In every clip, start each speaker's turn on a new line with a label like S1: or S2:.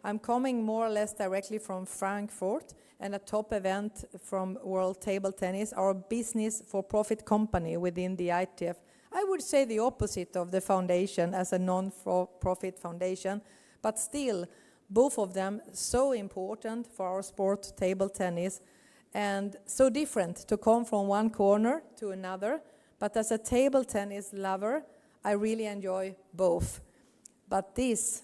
S1: I'm coming more or less directly from Frankfurt and a top event from World Table Tennis, our business for profit company within the ITTF. I would say the opposite of the foundation as a non-profit foundation, but still, both of them so important for our sport, table tennis, and so different to come from one corner to another. But as a table tennis lover, I really enjoy both. But this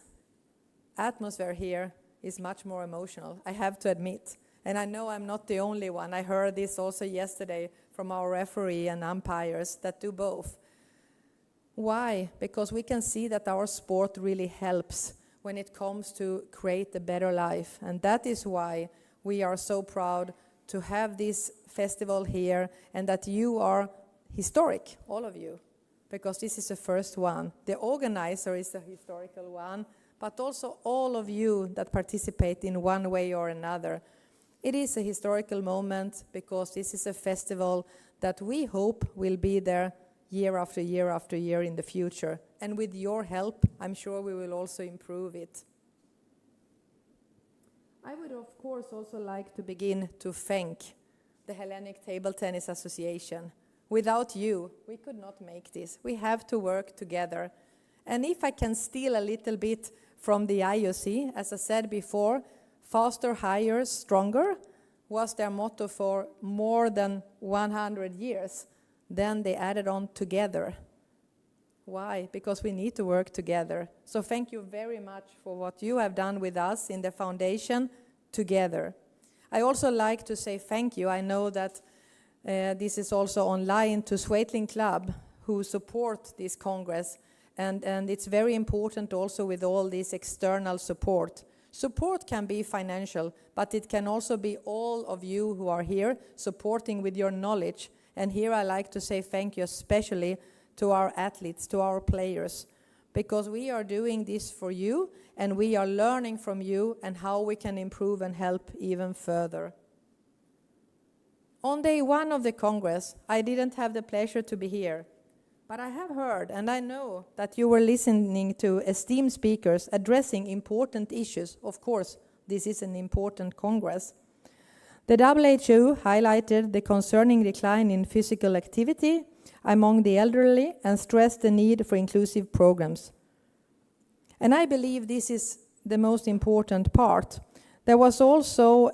S1: atmosphere here is much more emotional, I have to admit. And I know I'm not the only one. I heard this also yesterday from our referee and umpires that do both. Why? Because we can see that our sport really helps when it comes to create a better life. And that is why we are so proud to have this festival here and that you are historic, all of you, because this is the first one. The organizer is a historical one, but also all of you that participate in one way or another. It is a historical moment because this is a festival that we hope will be there year after year after year in the future. And with your help, I'm sure we will also improve it. I would, of course, also like to begin to thank the Hellenic Table Tennis Association. Without you, we could not make this. We have to work together. And if I can steal a little bit from the IOC, as I said before, faster, higher, stronger was their motto for more than 100 years. Then they added on together. Why? Because we need to work together. So thank you very much for what you have done with us in the foundation together. I also like to say thank you. I know that this is also online to Swaythling Club who support this Congress. And it's very important also with all this external support. Support can be financial, but it can also be all of you who are here supporting with your knowledge. And here I like to say thank you especially to our athletes, to our players, because we are doing this for you and we are learning from you and how we can improve and help even further. On day one of the Congress, I didn't have the pleasure to be here, but I have heard and I know that you were listening to esteemed speakers addressing important issues. Of course, this is an important Congress. The WHO highlighted the concerning decline in physical activity among the elderly and stressed the need for inclusive programs. And I believe this is the most important part. There was also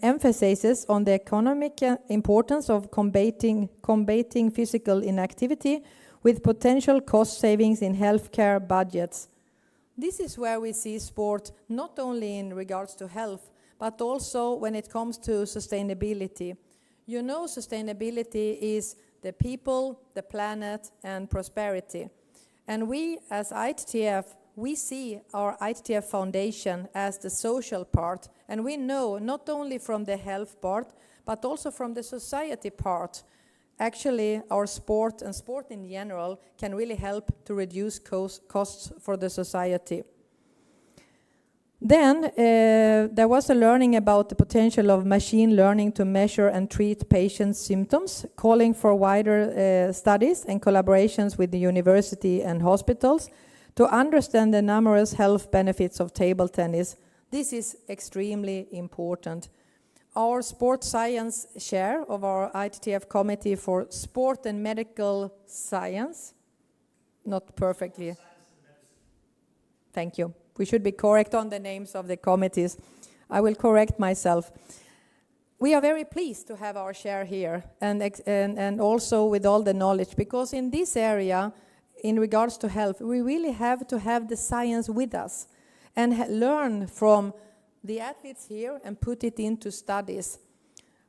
S1: emphasis on the economic importance of combating physical inactivity with potential cost savings in healthcare budgets. This is where we see sport not only in regards to health, but also when it comes to sustainability. You know, sustainability is the people, the planet, and prosperity. And we, as ITTF, we see our ITTF Foundation as the social part. And we know, not only from the health part, but also from the society part, actually our sport and sport in general can really help to reduce costs for the society. Then there was a learning about the potential of machine learning to measure and treat patients' symptoms, calling for wider studies and collaborations with the university and hospitals to understand the numerous health benefits of table tennis. This is extremely important. Our sports science share of our ITTF Committee for Sport and Medical Science, not perfectly. Thank you. We should be correct on the names of the committees. I will correct myself. We are very pleased to have our share here and also with all the knowledge, because in this area, in regards to health, we really have to have the science with us and learn from the athletes here and put it into studies.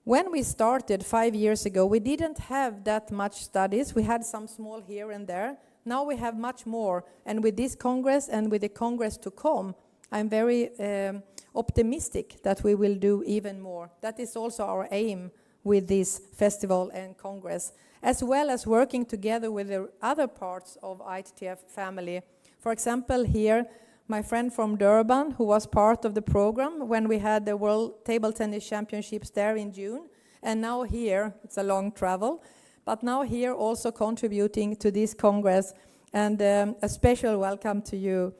S1: When we started 5 years ago, we didn't have that much studies. We had some small here and there. Now we have much more, and with this Congress and with the Congress to come, I'm very optimistic that we will do even more. That is also our aim with this festival and Congress, as well as working together with the other parts of ITTF family. For example, here, my friend from Durban, who was part of the program when we had the World Table Tennis Championships there in June, and now here, it's a long travel, but now here also contributing to this Congress, and a special welcome to you.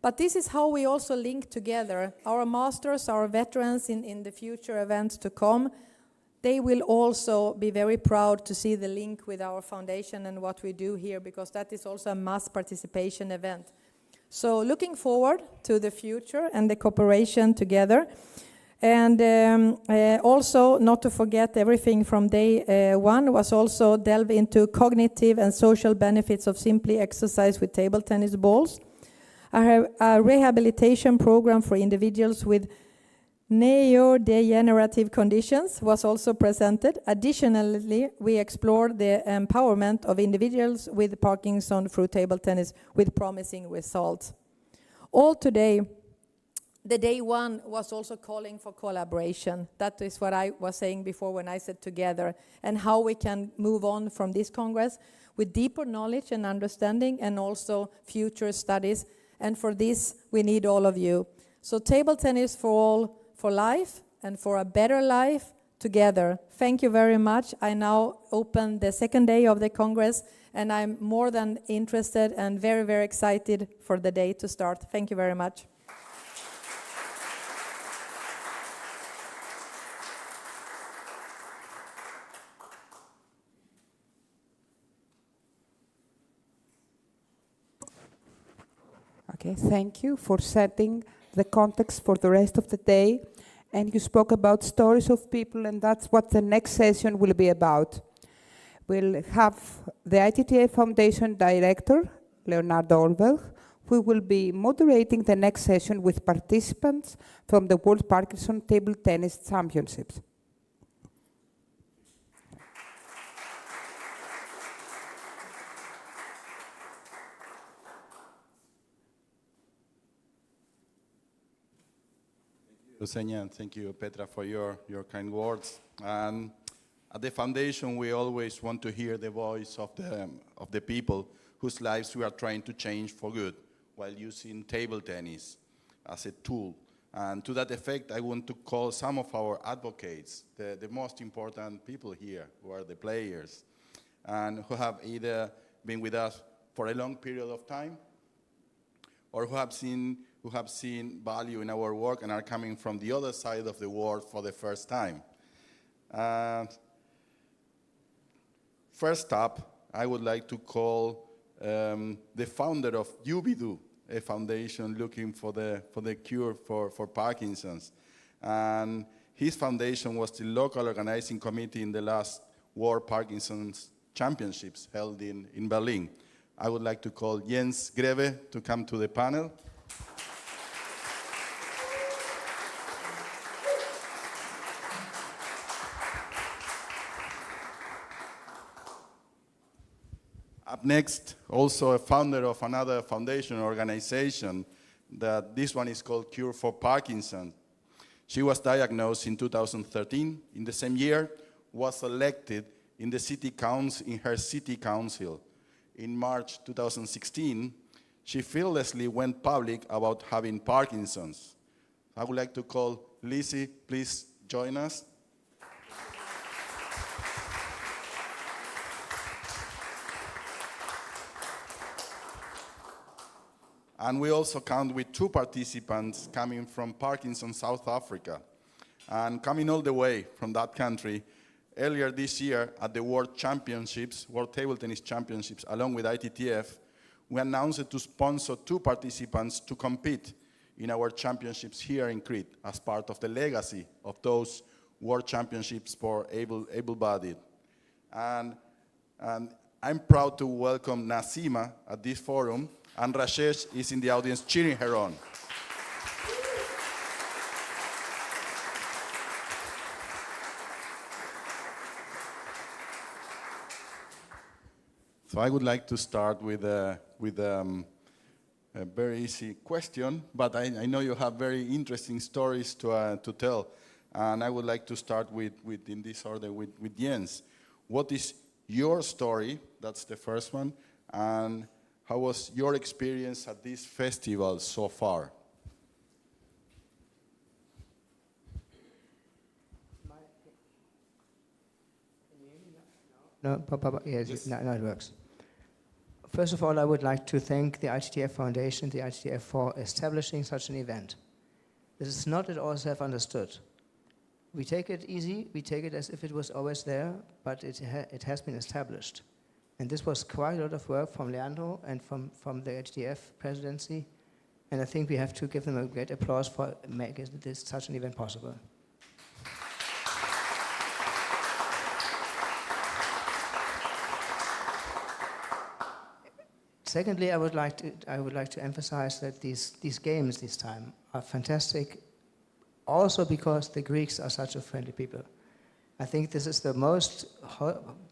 S1: But this is how we also link together. Our masters, our veterans in the future events to come, they will also be very proud to see the link with our foundation and what we do here, because that is also a mass participation event. So looking forward to the future and the cooperation together. And also, not to forget, everything from day one was also delve into cognitive and social benefits of simply exercise with table tennis balls. I have a rehabilitation program for individuals with neurodegenerative conditions was also presented. Additionally, we explored the empowerment of individuals with Parkinson through table tennis with promising results. All today, the day one was also calling for collaboration. That is what I was saying before when I said together, and how we can move on from this Congress with deeper knowledge and understanding and also future studies. And for this, we need all of you. So table tennis for all, for life, and for a better life together. Thank you very much. I now open the second day of the Congress, and I'm more than interested and very, very excited for the day to start. Thank you very much.
S2: Okay, thank you for setting the context for the rest of the day. And you spoke about stories of people, and that's what the next session will be about. We'll have the ITTF Foundation Director, Leonardo Olberg, who will be moderating the next session with participants from the World Parkinson Table Tennis Championships.
S3: Eugenia, and thank you, Petra, for your kind words. And at the foundation, we always want to hear the voice of the people whose lives we are trying to change for good while using table tennis as a tool. And to that effect, I want to call some of our advocates, the most important people here, who are the players, and who have either been with us for a long period of time, or who have seen value in our work and are coming from the other side of the world for the first time. First up, I would like to call the founder of UBIDU, a foundation looking for the cure for Parkinson's. And his foundation was the local organizing committee in the last World Parkinson's Championships held in Berlin. I would like to call Jens Greve to come to the panel. Up next, also a founder of another foundation organization, that this one is called Cure for Parkinson. She was diagnosed in 2013. In the same year, was elected in her city council. In March 2016, she fearlessly went public about having Parkinson's. I would like to call Lizzie, please join us. And we also count with 2 participants coming from Parkinson, South Africa. And coming all the way from that country, earlier this year at the World Table Tennis Championships, along with ITTF, we announced to sponsor 2 participants to compete in our championships here in Crete as part of the legacy of those World Championships for able-bodied. And I'm proud to welcome Nasima at this forum, and Rashesh is in the audience cheering her on. So I would like to start with a very easy question, but I know you have very interesting stories to tell, and I would like to start with in this order with Jens. What is your story? That's the first one, and how was your experience at this festival so far?
S4: No, yes, now it works. First of all, I would like to thank the ITTF Foundation, the ITTF, for establishing such an event. This is not at all self-understood. We take it easy, we take it as if it was always there, but it has been established. And this was quite a lot of work from Leandro and from the ITTF presidency, and I think we have to give them a great applause for making this such an event possible. Secondly, I would like to emphasize that these games this time are fantastic, also because the Greeks are such a friendly people. I think this is the most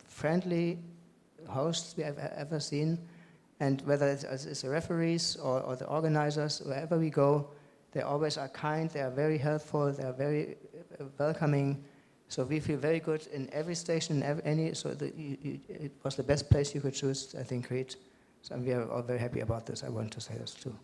S4: friendly hosts we have ever seen, and whether it's the referees or the organizers, wherever we go, they always are kind, they are very helpful, they are very welcoming. So we feel very good in every station, it was the best place you could choose, I think, Crete. So we are all very happy about this. I want to say this too.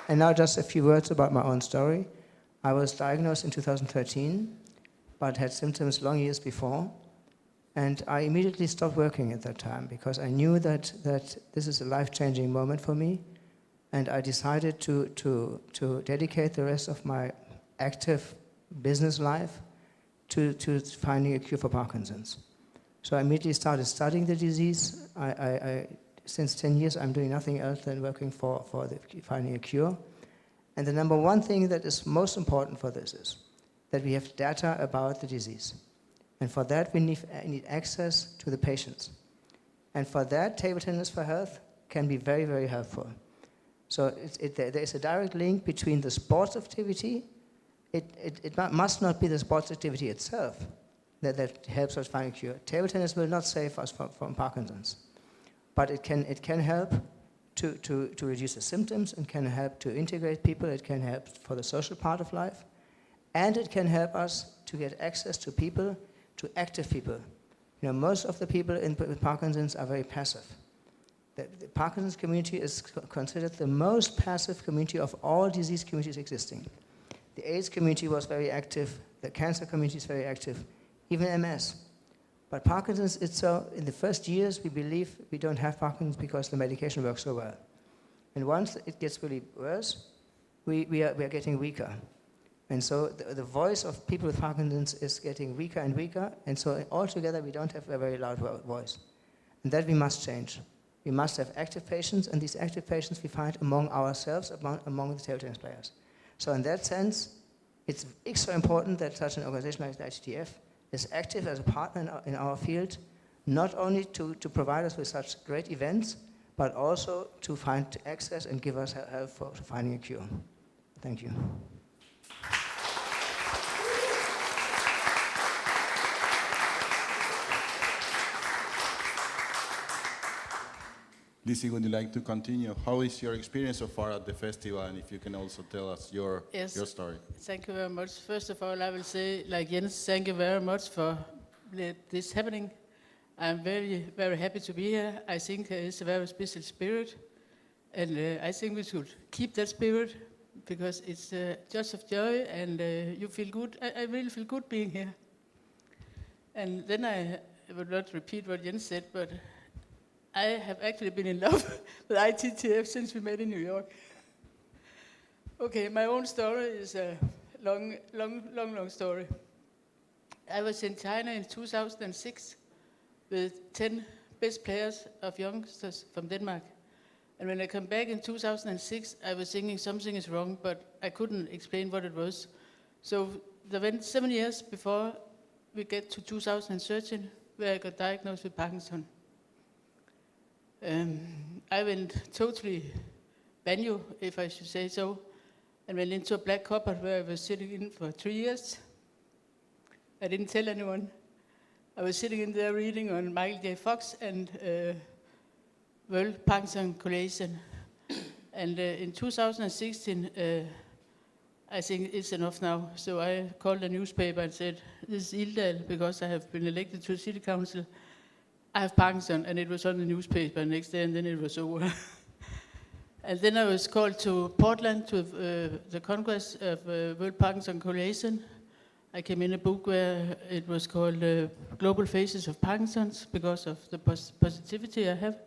S4: And now just a few words about my own story. I was diagnosed in 2013, but had symptoms long years before. And I immediately stopped working at that time because I knew that this is a life-changing moment for me. And I decided to dedicate the rest of my active business life to finding a cure for Parkinson's. So I immediately started studying the disease. Since 10 years, I'm doing nothing else than working for finding a cure. And the number one thing that is most important for this is that we have data about the disease. And for that, we need access to the patients. And for that, Table Tennis for Health can be very, very helpful. So there is a direct link between the sports activity. It must not be the sports activity itself that helps us find a cure. Table tennis will not save us from Parkinson's, but it can help to reduce the symptoms, and can help to integrate people, it can help for the social part of life, and it can help us to get access to people, to active people. You know, most of the people with Parkinson's are very passive. The Parkinson's community is considered the most passive community of all disease communities existing. The AIDS community was very active, the cancer community is very active, even MS. But Parkinson's itself, in the first years, we believe we don't have Parkinson's because the medication works so well. And once it gets really worse, we are getting weaker. And so the voice of people with Parkinson's is getting weaker and weaker, and so altogether we don't have a very loud voice. And that we must change. We must have active patients, and these active patients we find among ourselves, among the table tennis players. So in that sense, it's extra important that such an organization like the ITTF is active as a partner in our field, not only to provide us with such great events, but also to find access and give us help for finding a cure. Thank you.
S3: Lizzie, would you like to continue? How is your experience so far at the festival, and if you can also tell us your story?
S5: Thank you very much. First of all, I will say, like Jens, thank you very much for this happening. I'm very, very happy to be here. I think there is a very special spirit, and I think we should keep that spirit because it's just of joy, and you feel good. I really feel good being here. And then I will not repeat what Jens said, but I have actually been in love with ITTF since we met in New York. Okay, my own story is a long story. I was in China in 2006 with 10 best players of youngsters from Denmark. And when I came back in 2006, I was thinking something is wrong, but I couldn't explain what it was. So there went 7 years before we get to 2013, where I got diagnosed with Parkinson. I went totally banjo, if I should say so, and went into a black cupboard where I was sitting in for 3 years. I didn't tell anyone. I was sitting in there reading on Michael J. Fox and World Parkinson Coalition. And in 2016, I think it's enough now. So I called the newspaper and said, this is Ildal, because I have been elected to the city council. I have Parkinson, and it was on the newspaper the next day, and then it was over. And then I was called to Portland to the Congress of World Parkinson Coalition. I came in a book where it was called Global Faces of Parkinson's because of the positivity I have.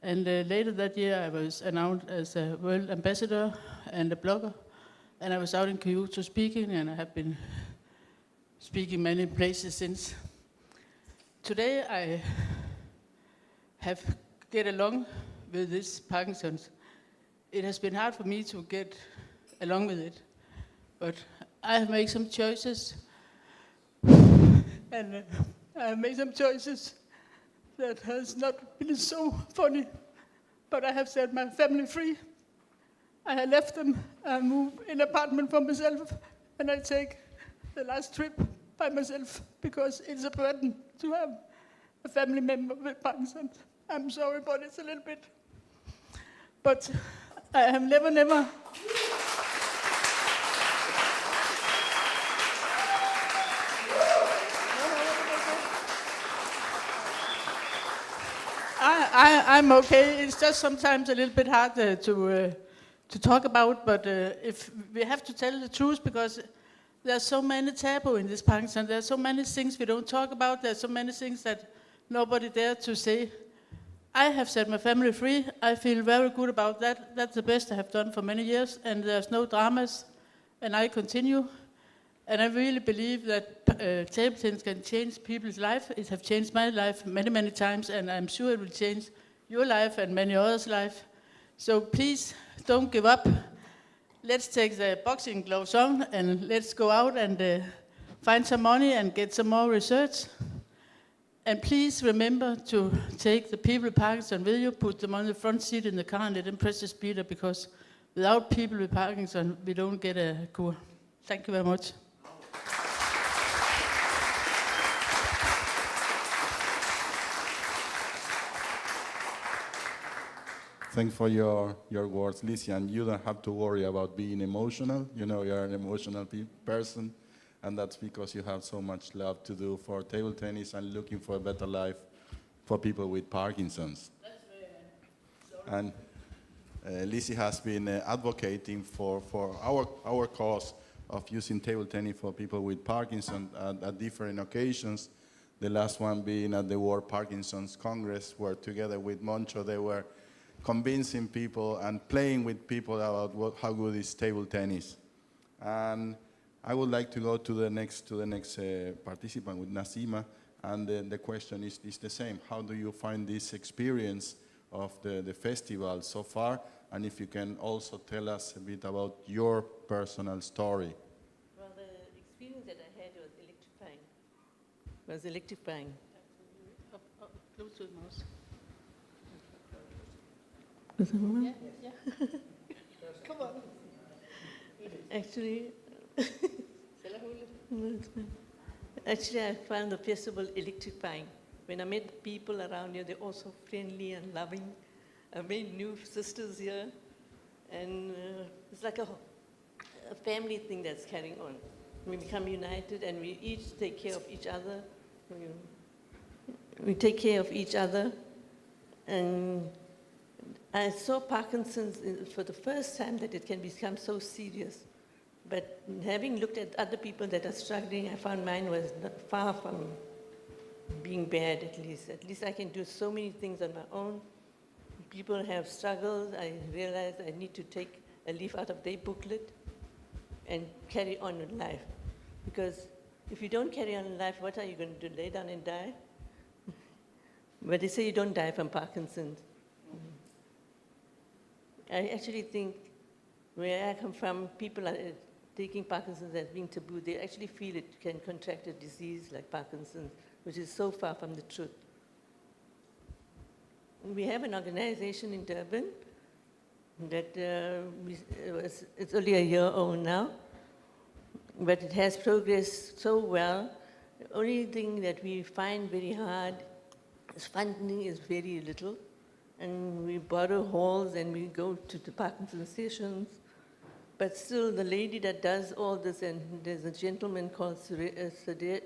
S5: And later that year I was announced as a world ambassador and a blogger. And I was out in Kyoto speaking, and I have been speaking many places since. Today I have get along with this Parkinson's. It has been hard for me to get along with it, but I have made some choices, and I have made some choices that has not been so funny, but I have set my family free. I have left them, I moved in an apartment for myself, and I take the last trip by myself because it's a burden to have a family member with Parkinson's. I'm sorry, but it's a little bit. But I have never. I'm okay. It's just sometimes a little bit hard to talk about, but if we have to tell the truth, because there are so many taboo in this Parkinson. There are so many things we don't talk about. There are so many things that nobody dare to say. I have set my family free. I feel very good about that. That's the best I have done for many years, and there's no dramas, and I continue. And I really believe that table tennis can change people's life. It has changed my life many, many times, and I'm sure it will change your life and many others' life. So please, don't give up. Let's take the boxing gloves on, and let's go out and find some money and get some more research. And please remember to take the people with Parkinson with you, put them on the front seat in the car, and let them press the speeder, because without people with Parkinson, we don't get a cure. Thank you very much.
S3: Thanks for your words, Lizzie, and you don't have to worry about being emotional. You know you're an emotional person, and that's because you have so much love to do for table tennis and looking for a better life for people with Parkinson's.
S5: That's very
S3: And Lizzie has been advocating for our cause of using table tennis for people with Parkinson at different occasions. The last one being at the World Parkinson's Congress, where together with Moncho they were convincing people and playing with people about how good is table tennis. And I would like to go to the next participant with Nasima, and the question is the same. How do you find this experience of the festival so far? And if you can also tell us a bit about your personal story.
S6: Well, the experience that I had was electrifying.
S5: Close to the mouse. Yeah. Come on.
S6: Actually, I found the festival electrifying. When I met people around here, they're also friendly and loving. I made new sisters here, and it's like a family thing that's carrying on. We become united, and we each take care of each other. We take care of each other, and I saw Parkinson's for the first time that it can become so serious. But having looked at other people that are struggling, I found mine was not far from being bad, at least. At least I can do so many things on my own. People have struggles. I realized I need to take a leaf out of their booklet and carry on with life. Because if you don't carry on in life, what are you going to do, lay down and die? But they say you don't die from Parkinson's. I actually think where I come from, people are taking Parkinson's as being taboo. They actually feel it can contract a disease like Parkinson's, which is so far from the truth. We have an organization in Durban that it's only a year old now, but it has progressed so well. The only thing that we find very hard is funding is very little. And we borrow halls and we go to the Parkinson sessions. But still, the lady that does all this, and there's a gentleman called Suresh,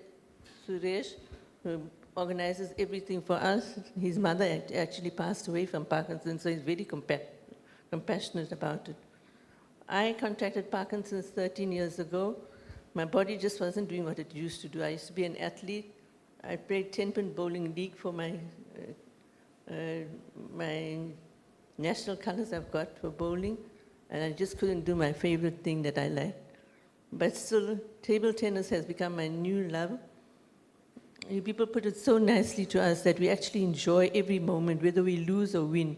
S6: who organizes everything for us. His mother actually passed away from Parkinson, so he's very compassionate about it. I contracted Parkinson's 13 years ago. My body just wasn't doing what it used to do. I used to be an athlete. I played 10-pin bowling league for my national colors I've got for bowling, and I just couldn't do my favorite thing that I like. But still, table tennis has become my new love. You people put it so nicely to us that we actually enjoy every moment, whether we lose or win.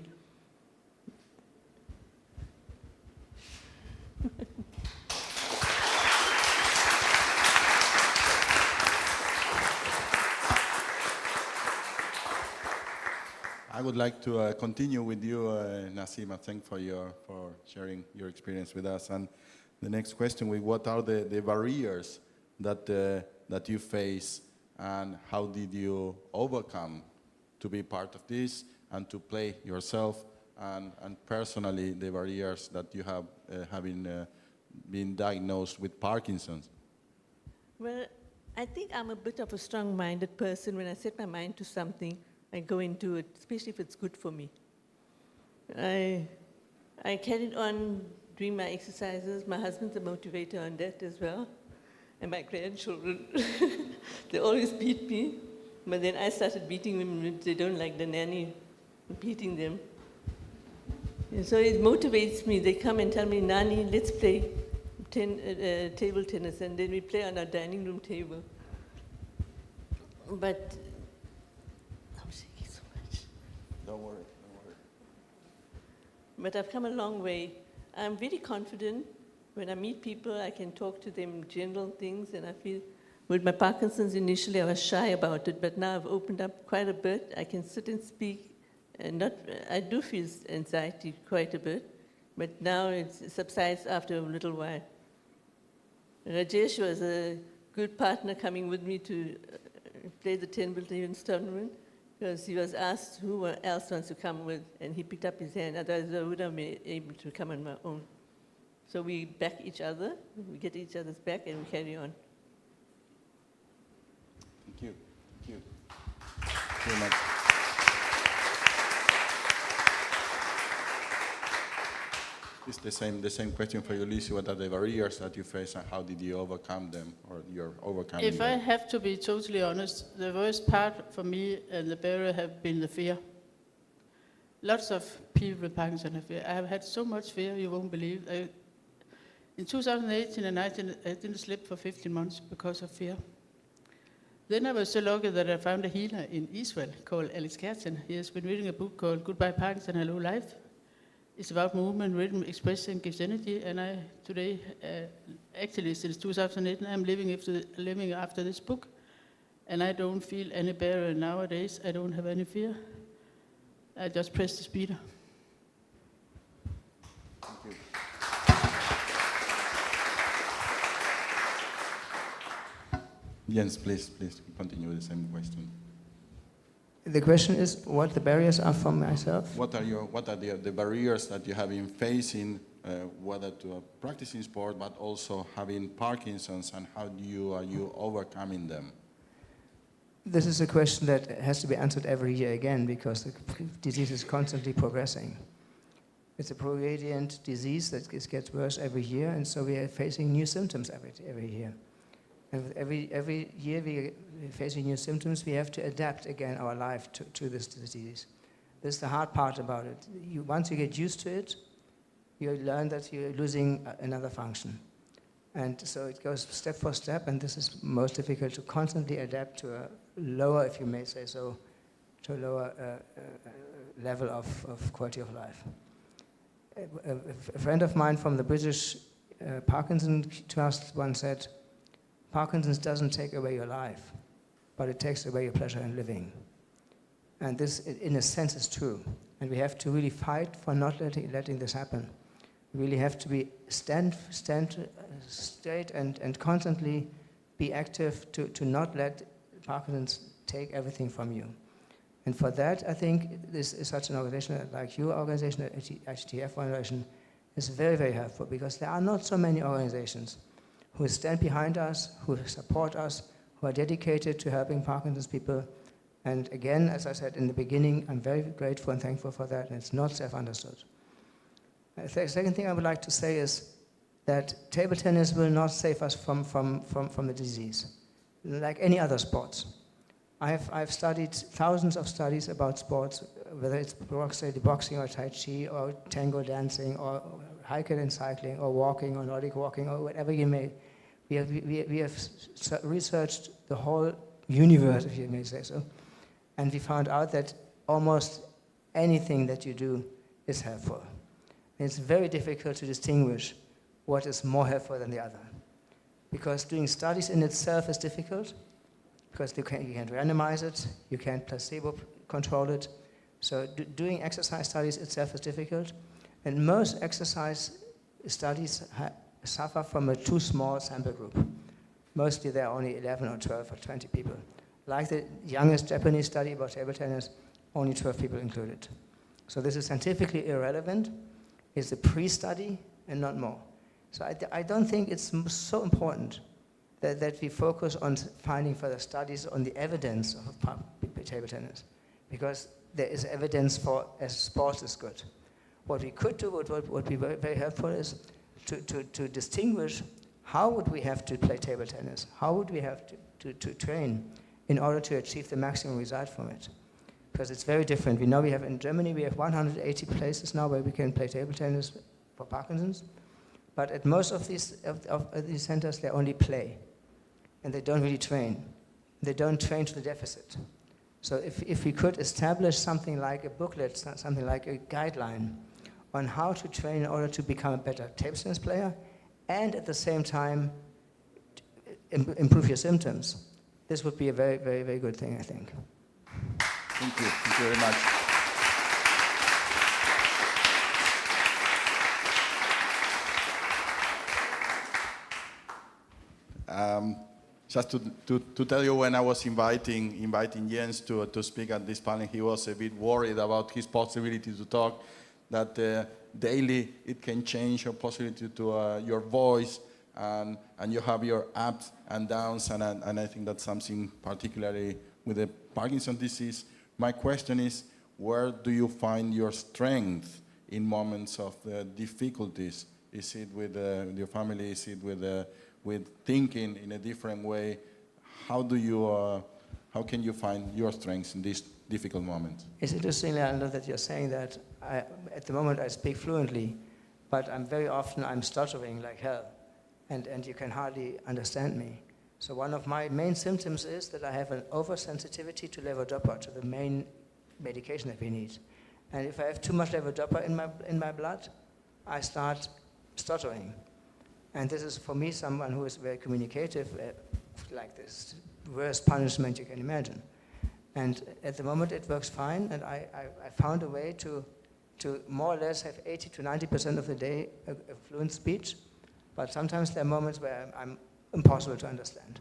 S3: I would like to continue with you, Nasima. Thanks for sharing your experience with us. And the next question: what are the barriers that you face, and how did you overcome to be part of this and to play yourself, and personally the barriers that you have having been diagnosed with Parkinson's?
S6: Well, I think I'm a bit of a strong-minded person. When I set my mind to something, I go into it, especially if it's good for me. I carried on doing my exercises. My husband's a motivator on that as well. And my grandchildren, they always beat me. But then I started beating them when they don't like the nanny beating them. And so it motivates me. They come and tell me, Nani, let's play table tennis. And then we play on our dining room table. But I'm shaking so much.
S3: Don't worry.
S6: But I've come a long way. I'm very confident. When I meet people, I can talk to them general things, and I feel, with my Parkinson's initially I was shy about it, but now I've opened up quite a bit. I can sit and speak, and I do feel anxiety quite a bit, but now it subsides after a little while. Rajesh was a good partner coming with me to play the 10-billion tournament, because he was asked who else wants to come with, and he picked up his hand, otherwise I would have been able to come on my own. So we back each other, we get each other's back, and we carry on.
S3: Thank you. Thank you. Thank you very much. It's the same question for you, Lizzie. What are the barriers that you face, and how did you overcome them, or you're overcoming
S5: If
S3: them?
S5: I have to be totally honest, the worst part for me and the barrier have been the fear. Lots of people with Parkinson have fear. I have had so much fear, you won't believe. In 2018 and 2019, I didn't sleep for 15 months because of fear. Then I was so lucky that I found a healer in Israel called Alex Kerten. He has been reading a book called Goodbye Parkinson, Hello Life. It's about movement, rhythm, expression, gives energy. And I today, actually since 2008, I'm living after this book. And I don't feel any barrier nowadays. I don't have any fear. I just press the speeder.
S3: Thank you. Jens, please continue with the same question.
S4: The question is what the barriers are for myself?
S3: What are the barriers that you have been facing, whether to practicing sport, but also having Parkinson's, and how are you overcoming them?
S4: This is a question that has to be answered every year again, because the disease is constantly progressing. It's a progredient disease that gets worse every year, and so we are facing new symptoms every year. And every year we're facing new symptoms, we have to adapt again our life to this disease. This is the hard part about it. Once you get used to it, you learn that you're losing another function. And so it goes step for step, and this is most difficult, to constantly adapt to a lower, if you may say so, to a lower level of quality of life. A friend of mine from the British Parkinson Trust once said, Parkinson's doesn't take away your life, but it takes away your pleasure in living. And this, in a sense, is true. And we have to really fight for not letting this happen. We really have to stand straight and constantly be active to not let Parkinson's take everything from you. And for that, I think this is such an organization like your organization, the ITTF Foundation, is very, very helpful, because there are not so many organizations who stand behind us, who support us, who are dedicated to helping Parkinson's people. And again, as I said in the beginning, I'm very grateful and thankful for that, and it's not self-understood. The second thing I would like to say is that table tennis will not save us from the disease, like any other sports. I've studied thousands of studies about sports, whether it's boxing or Tai Chi or tango dancing or hiking and cycling or walking or Nordic walking or whatever you may. We have researched the whole universe, if you may say so, and we found out that almost anything that you do is helpful. It's very difficult to distinguish what is more helpful than the other, because doing studies in itself is difficult, because you can't randomize it, you can't placebo control it. So doing exercise studies itself is difficult, and most exercise studies suffer from a too small sample group. Mostly there are only 11 or 12 or 20 people. Like the youngest Japanese study about table tennis, only 12 people included. So this is scientifically irrelevant. It's a pre-study and not more. So I don't think it's so important that we focus on finding further studies on the evidence of table tennis, because there is evidence for as sports is good. What we could do, what would be very, very helpful is to distinguish how would we have to play table tennis, how would we have to train in order to achieve the maximum result from it. Because it's very different. We know we have in Germany, we have 180 places now where we can play table tennis for Parkinson's, but at most of these centers, they only play, and they don't really train. They don't train to the deficit. So if we could establish something like a booklet, something like a guideline on how to train in order to become a better table tennis player, and at the same time improve your symptoms, this would be a very, very, very good thing, I think.
S3: Thank you. Thank you very much. Just to tell you, when I was inviting Jens to speak at this panel, he was a bit worried about his possibility to talk, that daily it can change your possibility to your voice, and you have your ups and downs, and I think that's something particularly with the Parkinson's disease. My question is, where do you find your strength in moments of difficulties? Is it with your family? Is it with thinking in a different way? How can you find your strengths in these difficult moments?
S4: It's interesting, Leandro, that you're saying that. At the moment I speak fluently, but very often I'm stuttering like hell, and you can hardly understand me. So one of my main symptoms is that I have an oversensitivity to levodopa, to the main medication that we need. And if I have too much levodopa in my blood, I start stuttering. And this is, for me, someone who is very communicative, like this worst punishment you can imagine. And at the moment it works fine, and I found a way to more or less have 80 to 90% of the day a fluent speech, but sometimes there are moments where I'm impossible to understand.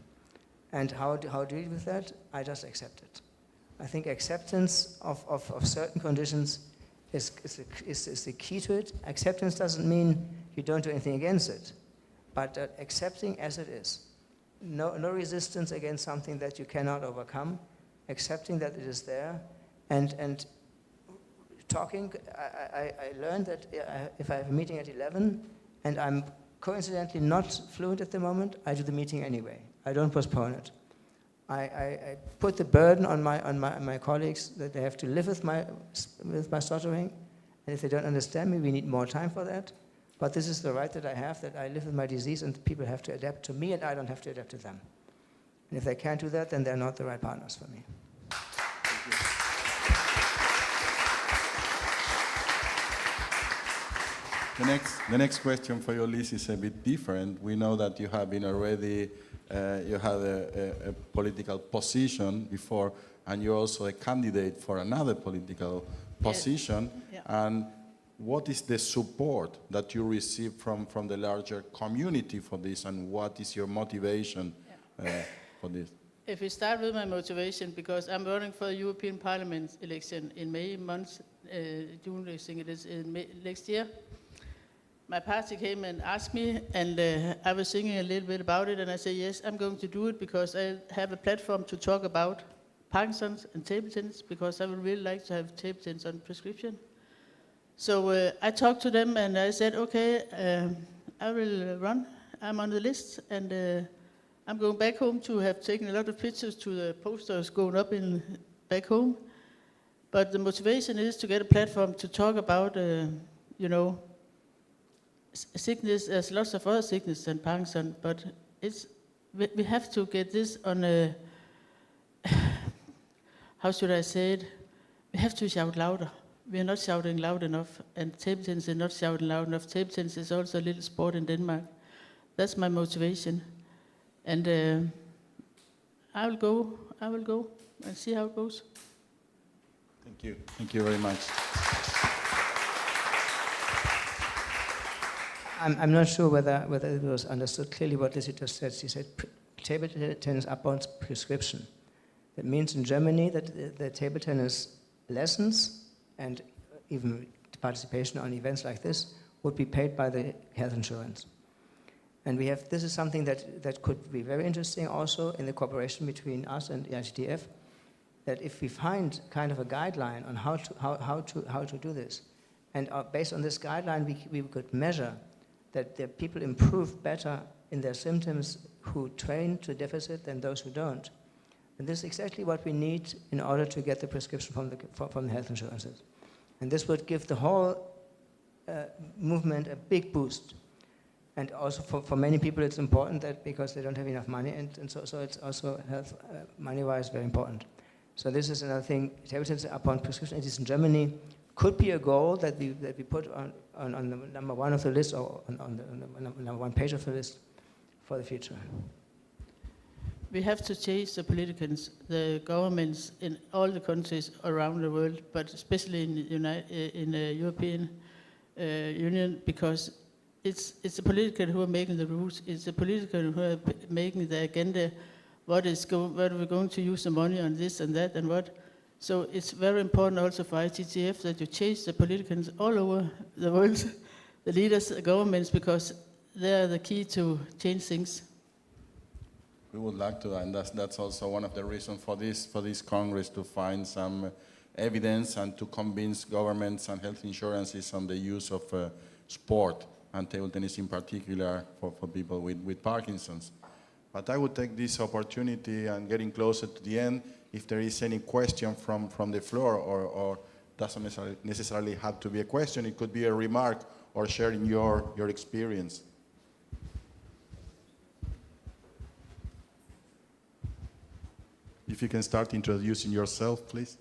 S4: And how do you deal with that? I just accept it. I think acceptance of certain conditions is the key to it. Acceptance doesn't mean you don't do anything against it, but accepting as it is. No resistance against something that you cannot overcome, accepting that it is there, and talking. I learned that if I have a meeting at 11 and I'm coincidentally not fluent at the moment, I do the meeting anyway. I don't postpone it. I put the burden on my colleagues that they have to live with my stuttering, and if they don't understand me, we need more time for that. But this is the right that I have, that I live with my disease, and people have to adapt to me, and I don't have to adapt to them. And if they can't do that, then they're not the right partners for me.
S3: The next question for you, Liz, is a bit different. We know that you have been already, you had a political position before, and you're also a candidate for another political position.
S5: Yeah.
S3: And what is the support that you receive from the larger community for this, and what is your motivation for this?
S5: If we start with my motivation, because I'm running for the European Parliament election in May month, June, I think it is, in May, next year. My party came and asked me, and I was thinking a little bit about it, and I said, yes, I'm going to do it because I have a platform to talk about Parkinson's and table tennis, because I would really like to have table tennis on prescription. So I talked to them and I said, okay, I will run. I'm on the list, and I'm going back home to have taken a lot of pictures to the posters going up in back home. But the motivation is to get a platform to talk about, sickness. There's lots of other sickness than Parkinson, but we have to get this on a, how should I say it? We have to shout louder. We are not shouting loud enough, and table tennis is not shouting loud enough. Table tennis is also a little sport in Denmark. That's my motivation. And I will go and see how it goes.
S3: Thank you. Thank you very much.
S4: I'm not sure whether it was understood clearly what Lizzie just said. She said table tennis upon prescription. That means in Germany that the table tennis lessons and even participation on events like this would be paid by the health insurance. And this is something that could be very interesting also in the cooperation between us and the ITTF, that if we find kind of a guideline on how to do this, and based on this guideline we could measure that the people improve better in their symptoms who train to deficit than those who don't. And this is exactly what we need in order to get the prescription from the health insurances. And this would give the whole movement a big boost. And also for many people it's important that because they don't have enough money, and so it's also health money-wise very important. So this is another thing, table tennis upon prescription, it is in Germany, could be a goal that we put on the number one of the list, or on the number one page of the list for the future.
S5: We have to change the politicians, the governments in all the countries around the world, but especially in the European Union, because it's the politicians who are making the rules. It's the politicians who are making the agenda. What are we going to use the money on, this and that and what? So it's very important also for ITTF that you change the politicians all over the world, the leaders, the governments, because they are the key to change things.
S3: We would like to, and that's also one of the reasons for this Congress, to find some evidence and to convince governments and health insurances on the use of sport, and table tennis in particular for people with Parkinson's. But I would take this opportunity and getting closer to the end, if there is any question from the floor, or doesn't necessarily have to be a question, it could be a remark or sharing your experience. If you can start introducing yourself, please.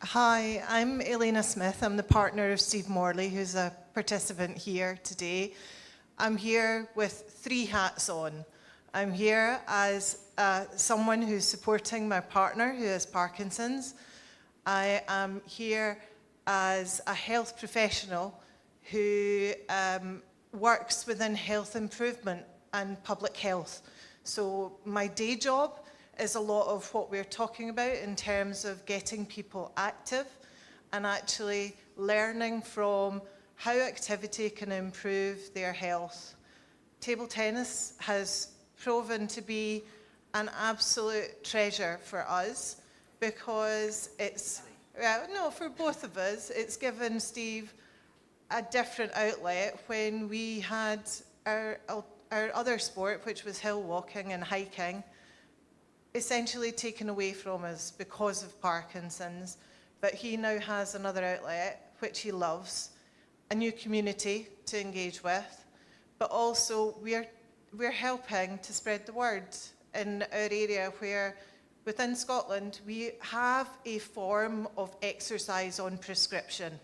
S7: Hi, I'm Elena Smith. I'm the partner of Steve Morley, who's a participant here today. I'm here with 3 hats on. I'm here as someone who's supporting my partner who has Parkinson's. I am here as a health professional who works within health improvement and public health. So my day job is a lot of what we're talking about in terms of getting people active and actually learning from how activity can improve their health. Table tennis has proven to be an absolute treasure for us because it's, for both of us, it's given Steve a different outlet when we had our other sport, which was hill walking and hiking, essentially taken away from us because of Parkinson's. But he now has another outlet, which he loves, a new community to engage with, but also we're helping to spread the word in our area where, within Scotland, we have a form of exercise on prescription.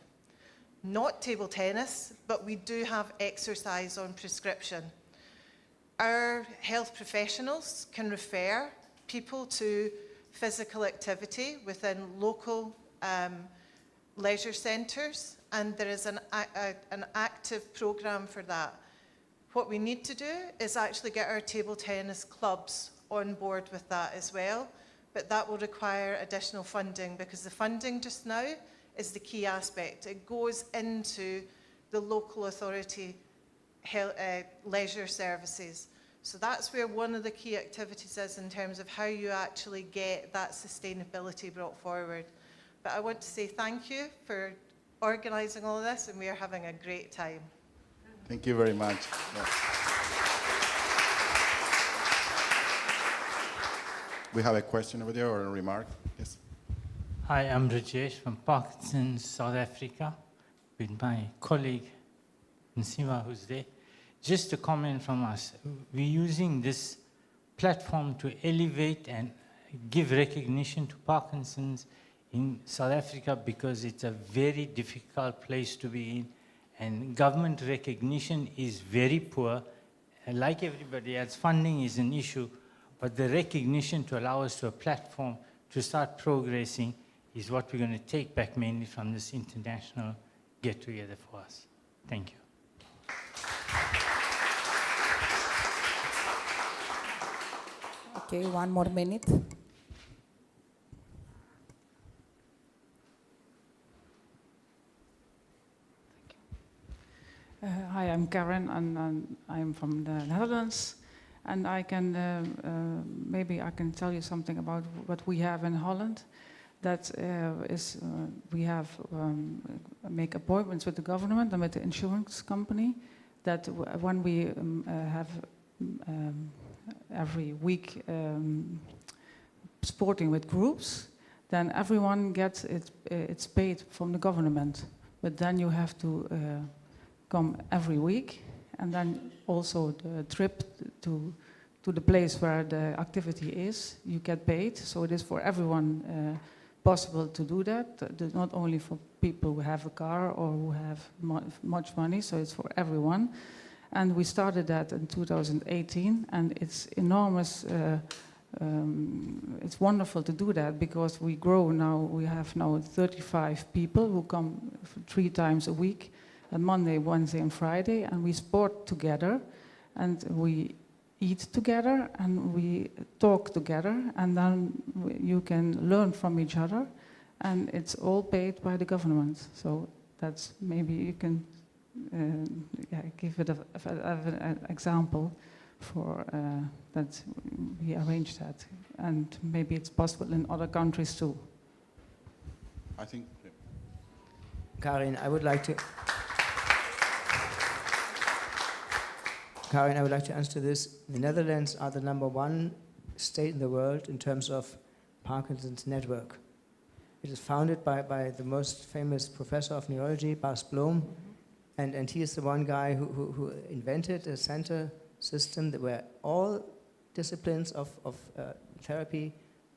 S7: Not table tennis, but we do have exercise on prescription. Our health professionals can refer people to physical activity within local leisure centres, and there is an active programme for that. What we need to do is actually get our table tennis clubs on board with that as well, but that will require additional funding because the funding just now is the key aspect. It goes into the local authority leisure services. So that's where one of the key activities is in terms of how you actually get that sustainability brought forward. But I want to say thank you for organising all of this, and we are having a great time.
S3: Thank you very much. Yeah. We have a question over there or a remark? Yes.
S8: Hi, I'm Rajesh from Parkinson's, South Africa, with my colleague Nsima, who's there. Just a comment from us. We're using this platform to elevate and give recognition to Parkinson's in South Africa because it's a very difficult place to be in, and government recognition is very poor. And like everybody else, funding is an issue, but the recognition to allow us to a platform to start progressing is what we're going to take back mainly from this international get-together for us. Thank you.
S2: Okay, 1 more minute.
S9: Hi, I'm Karen, and I'm from the Netherlands. And I can maybe I can tell you something about what we have in Holland. That is, we have make appointments with the government and with the insurance company. That when we have every week sporting with groups, then everyone gets it's paid from the government. But then you have to come every week, and then also the trip to the place where the activity is, you get paid. So it is for everyone possible to do that, not only for people who have a car or who have much money, so it's for everyone. And we started that in 2018, and it's enormous. It's wonderful to do that because we grow now. We have now 35 people who come 3 times a week, on Monday, Wednesday, and Friday, and we sport together, and we eat together, and we talk together, and then you can learn from each other, and it's all paid by the government. So that's maybe you can give it an example for that we arranged that, and maybe it's possible in other countries too.
S3: I think.
S4: Karin, I would like to answer this. The Netherlands are the #1 state in the world in terms of Parkinson's network. It is founded by the most famous professor of neurology, Bas Bloem, and he is the one guy who invented a center system where all disciplines of therapy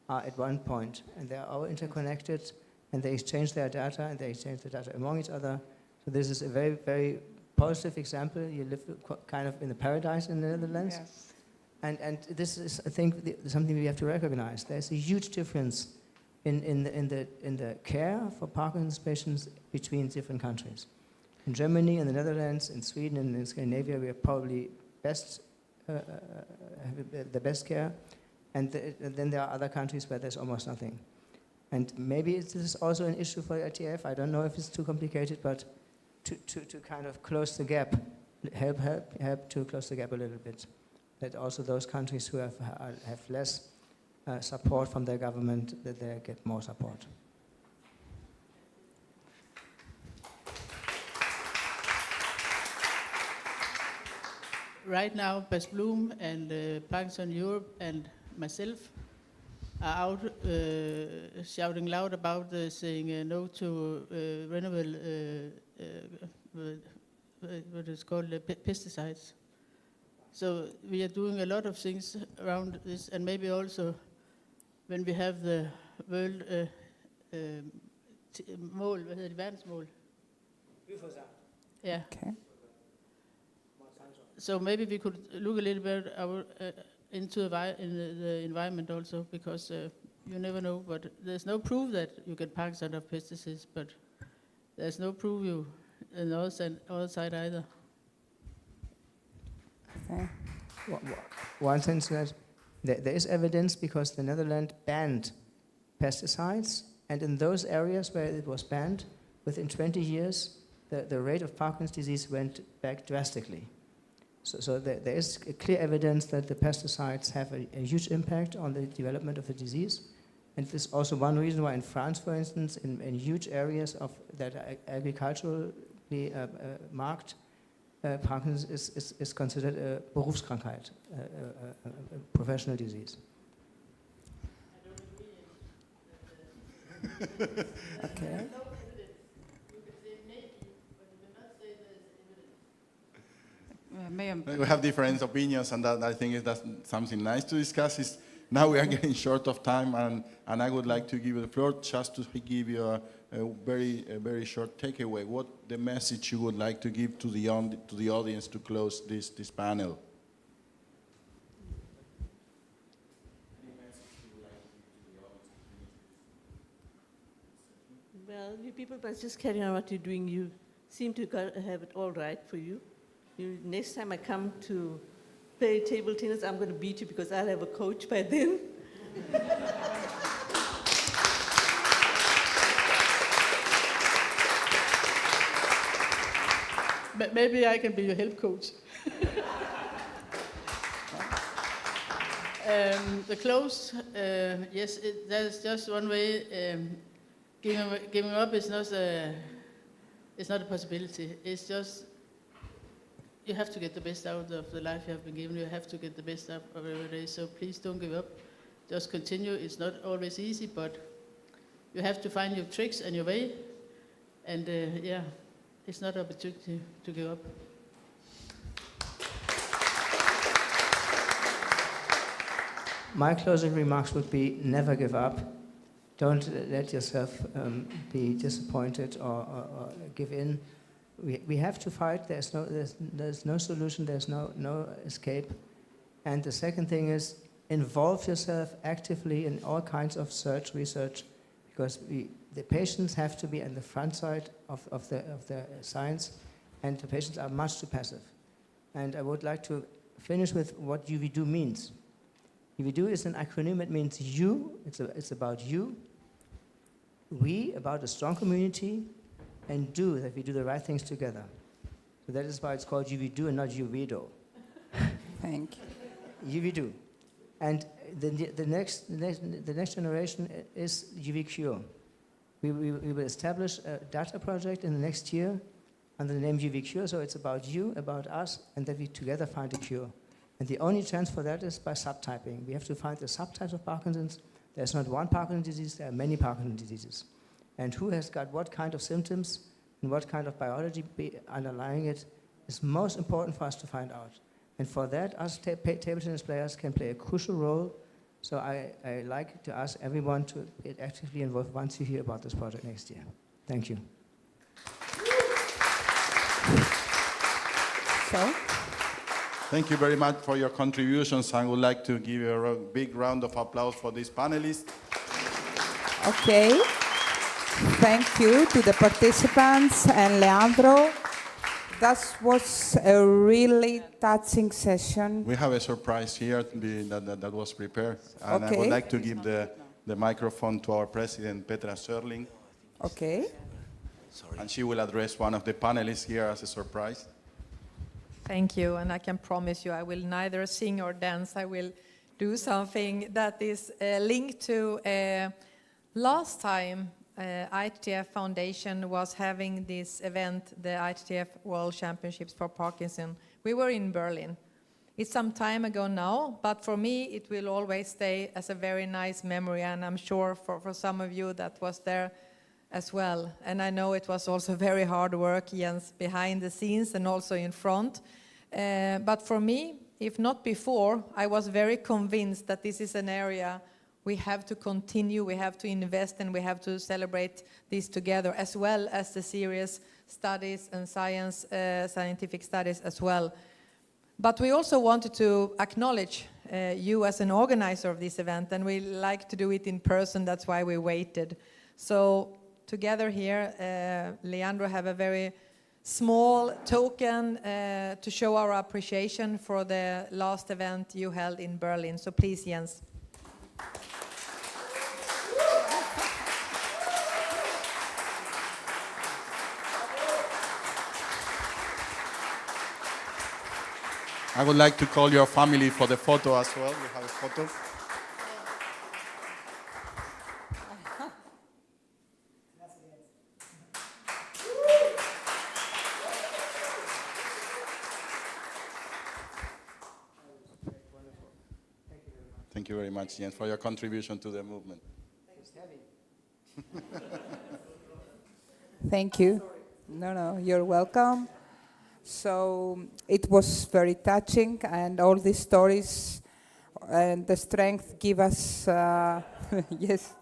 S4: are at one point, and they are all interconnected, and they exchange their data, and they exchange the data among each other. So this is a very, very positive example. You live kind of in a paradise in the Netherlands.
S9: Yes.
S4: And this is, I think, something we have to recognize. There's a huge difference in the care for Parkinson's patients between different countries. In Germany, in the Netherlands, in Sweden, and in Scandinavia, we are probably have the best care. And then there are other countries where there's almost nothing. And maybe this is also an issue for the ITTF. I don't know if it's too complicated, but to kind of close the gap, help to close the gap a little bit. That also those countries who have less support from their government, that they get more support.
S5: Right now, Bas Bloem and Parkinson Europe and myself are out shouting loud about saying no to renewable, what is called pesticides. So we are doing a lot of things around this, and maybe also when we have the world mål, hvad hedder det, verdensmål? Yeah.
S2: Okay.
S5: So maybe we could look a little bit into the environment also, because you never know. But there's no proof that you get Parkinson of pesticides, but there's no proof you on the other side either.
S2: Okay.
S4: One sense that there is evidence because the Netherlands banned pesticides, and in those areas where it was banned, within 20 years, the rate of Parkinson's disease went back drastically. So there is clear evidence that the pesticides have a huge impact on the development of the disease, And this is also one reason why in France, for instance, in huge areas of that are agriculturally marked, Parkinson's is considered a Berufskrankheit, a professional disease.
S2: Okay.
S3: We have different opinions, and that I think that's something nice to discuss. Is now we are getting short of time, and I would like to give you the floor just to give you a very short takeaway. What the message you would like to give to the audience to close this panel?
S6: Well, you people must just carry on what you're doing. You seem to have it all right for you. Next time I come to play table tennis, I'm going to beat you because I'll have a coach by then.
S5: But maybe I can be your help coach. The close, yes, there's just one way. Giving up is not a possibility. It's just you have to get the best out of the life you have been given. You have to get the best out of every day. So please don't give up. Just continue. It's not always easy, but you have to find your tricks and your way. And it's not an opportunity to give up.
S4: My closing remarks would be never give up. Don't let yourself be disappointed or give in. We have to fight. There's no solution. There's no escape. And the second thing is involve yourself actively in all kinds of research, because the patients have to be on the front side of the science, and the patients are much too passive. And I would like to finish with what UV-DO means. UV-DO is an acronym. It means you. It's about you. We, about a strong community, and do, that we do the right things together. So that is why it's called UV-DO and not UV-DO.
S2: Thank you.
S4: UV-DO. And the next generation is UV-Cure. We will establish a data project in the next year under the name UV-Cure, so it's about you, about us, and that we together find a cure. And the only chance for that is by subtyping. We have to find the subtypes of Parkinson's. There's not one Parkinson's disease, there are many Parkinson's diseases. And who has got what kind of symptoms and what kind of biology underlying it is most important for us to find out. And for that, us table tennis players can play a crucial role. So I like to ask everyone to get actively involved once you hear about this project next year. Thank you.
S2: So,
S3: Thank you very much for your contributions. I would like to give you a big round of applause for these panelists.
S2: okay. Thank you to the participants and Leandro. That was a really touching session.
S3: We have a surprise here that was prepared. And I would like to give the microphone to our president, Petra Swaythling.
S2: Okay.
S3: And she will address one of the panelists here as a surprise.
S1: Thank you, and I can promise you I will neither sing or dance. I will do something that is linked to last time ITTF Foundation was having this event, the ITTF World Championships for Parkinson. We were in Berlin. It's some time ago now, but for me it will always stay as a very nice memory, and I'm sure for some of you that was there as well. And I know it was also very hard work, Jens, behind the scenes and also in front. But for me, if not before, I was very convinced that this is an area we have to continue, we have to invest, and we have to celebrate this together, as well as the serious studies and scientific studies as well. But we also wanted to acknowledge you as an organizer of this event, and we like to do it in person. That's why we waited. So together here, Leandro have a very small token to show our appreciation for the last event you held in Berlin. So please, Jens.
S3: I would like to call your family for the photo as well. We have a photo. you very much, Jens, for your contribution to the movement.
S2: Thank you. No, you're welcome. So it was very touching, and all these stories and the strength give us, yes,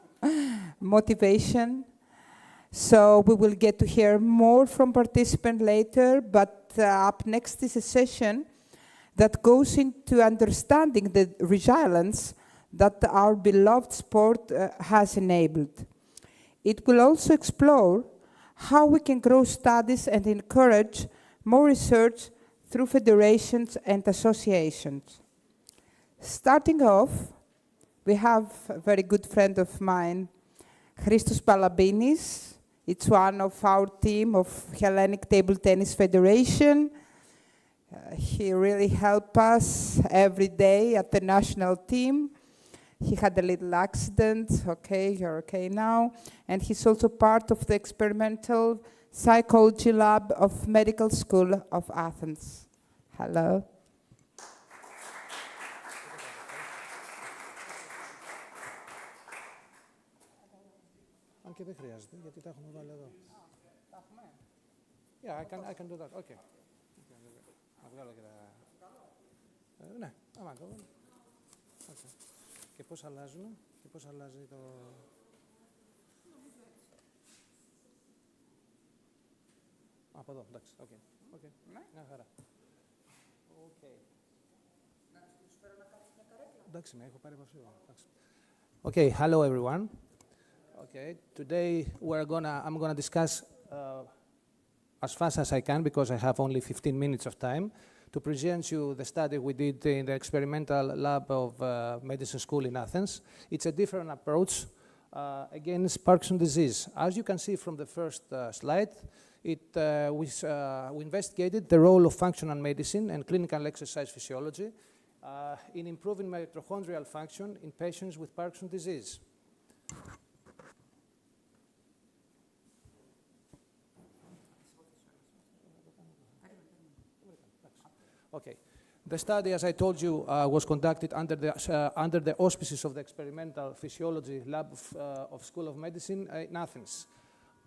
S2: motivation. So we will get to hear more from participants later, but up next is a session that goes into understanding the resilience that our beloved sport has enabled. It will also explore how we can grow studies and encourage more research through federations and associations. Starting off, we have a very good friend of mine, Christos Palabinis. It's one of our team of Hellenic Table Tennis Federation. He really helps us every day at the national team. He had a little accident, okay, you're okay now. And he's also part of the experimental psychology lab of Medical School of Athens. Hello.
S10: Αν και δεν χρειάζεται, γιατί τα έχουμε βάλει εδώ. Yeah, I can do that. Okay. Να βγάλω και τα... ναι, άμα το... Okay. Και πώς αλλάζουν, και πώς αλλάζει το... Από εδώ, εντάξει, οκ. Μια χαρά. Εντάξει, με έχω πάρει από αυτό. Okay, hello everyone. Okay, today I'm gonna discuss as fast as I can, because I have only 15 minutes of time, to present you the study we did in the experimental lab of medicine school in Athens. It's a different approach against Parkinson's disease. As you can see from the first slide, we investigated the role of functional medicine and clinical exercise physiology in improving mitochondrial function in patients with Parkinson's disease. Okay. The study, as I told you, was conducted under the auspices of the experimental physiology lab of School of Medicine in Athens.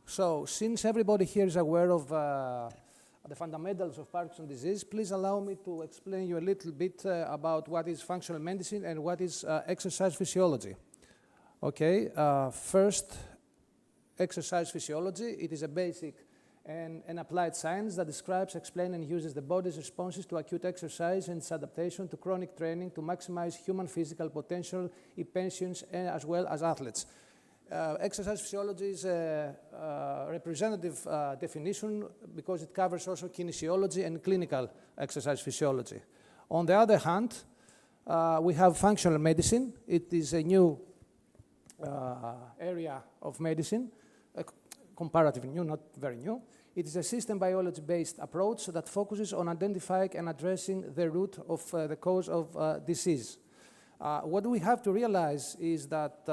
S10: So, since everybody here is aware of the fundamentals of Parkinson's disease, please allow me to explain you a little bit about what is functional medicine and what is exercise physiology. Okay, first, exercise physiology. It is a basic and an applied science that describes, explains, and uses the body's responses to acute exercise and its adaptation to chronic training to maximize human physical potential in patients as well as athletes. Exercise physiology is a representative definition because it covers also kinesiology and clinical exercise physiology. On the other hand, we have functional medicine. It is a new area of medicine, comparatively new, not very new. It is a system biology-based approach that focuses on identifying and addressing the root of the cause of disease. What we have to realize is that,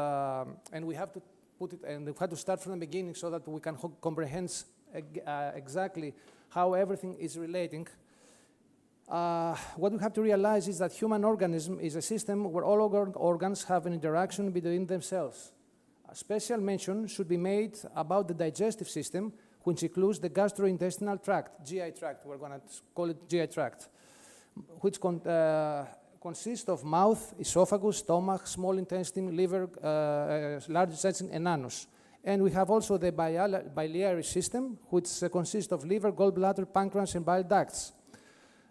S10: and we have to put it, and we have to start from the beginning so that we can comprehend exactly how everything is relating. What we have to realize is that human organism is a system where all organs have an interaction between themselves. A special mention should be made about the digestive system, which includes the gastrointestinal tract, GI tract, we're going to call it GI tract, which consists of mouth, esophagus, stomach, small intestine, liver, large intestine, and anus. And we have also the biliary system, which consists of liver, gallbladder, pancreas, and bile ducts.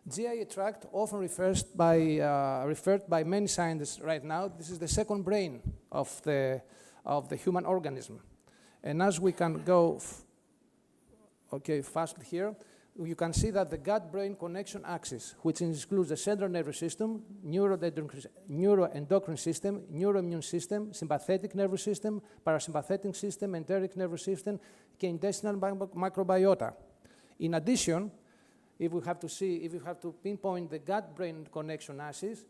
S10: GI tract, often referred by many scientists right now, this is the second brain of the human organism. And as we can go fast here, you can see that the gut-brain connection axis, which includes the central nervous system, neuroendocrine system, neuroimmune system, sympathetic nervous system, parasympathetic system, enteric nervous system, intestinal microbiota. In addition, if we have to pinpoint the gut-brain connection axis,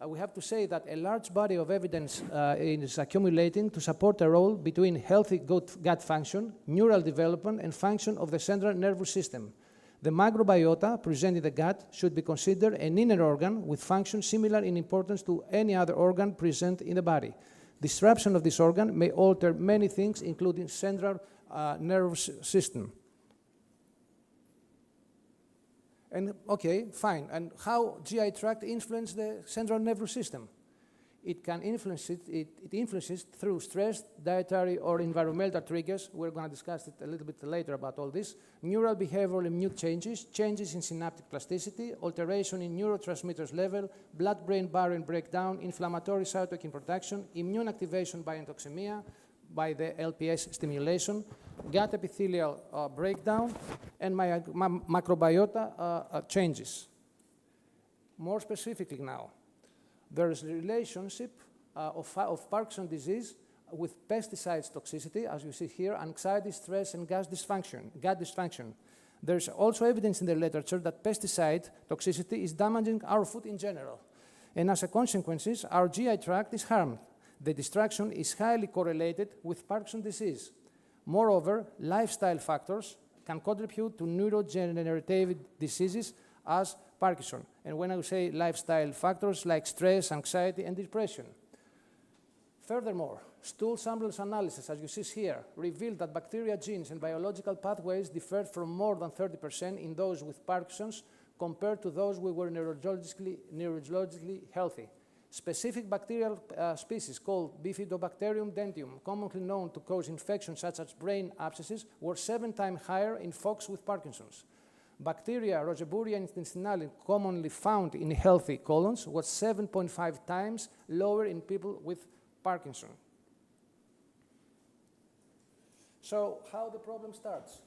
S10: we have to say that a large body of evidence is accumulating to support a role between healthy gut function, neural development, and function of the central nervous system. The microbiota present in the gut should be considered an inner organ with functions similar in importance to any other organ present in the body. Disruption of this organ may alter many things, including central nervous system. And okay, fine. And how GI tract influence the central nervous system? It can influence it. It influences through stress, dietary or environmental triggers. We're going to discuss it a little bit later about all this. Neural behavioral immune changes, changes in synaptic plasticity, alteration in neurotransmitters level, blood-brain barrier breakdown, inflammatory cytokine production, immune activation by endoxemia, by the LPS stimulation, gut epithelial breakdown, and microbiota changes. More specifically now, there is a relationship of Parkinson's disease with pesticides toxicity, as you see here, anxiety, stress, and gut dysfunction. There's also evidence in the literature that pesticide toxicity is damaging our food in general. And as a consequence, our GI tract is harmed. The destruction is highly correlated with Parkinson's disease. Moreover, lifestyle factors can contribute to neurodegenerative diseases as Parkinson. And when I say lifestyle factors like stress, anxiety, and depression. Furthermore, stool samples analysis, as you see here, revealed that bacteria genes and biological pathways differed from more than 30% in those with Parkinson's compared to those who were neurologically healthy. Specific bacterial species called Bifidobacterium dentium, commonly known to cause infections such as brain abscesses, were 7 times higher in folks with Parkinson's. Bacteria Roseburia intestinale, commonly found in healthy colons, was 7.5 times lower in people with Parkinson. So, how the problem starts?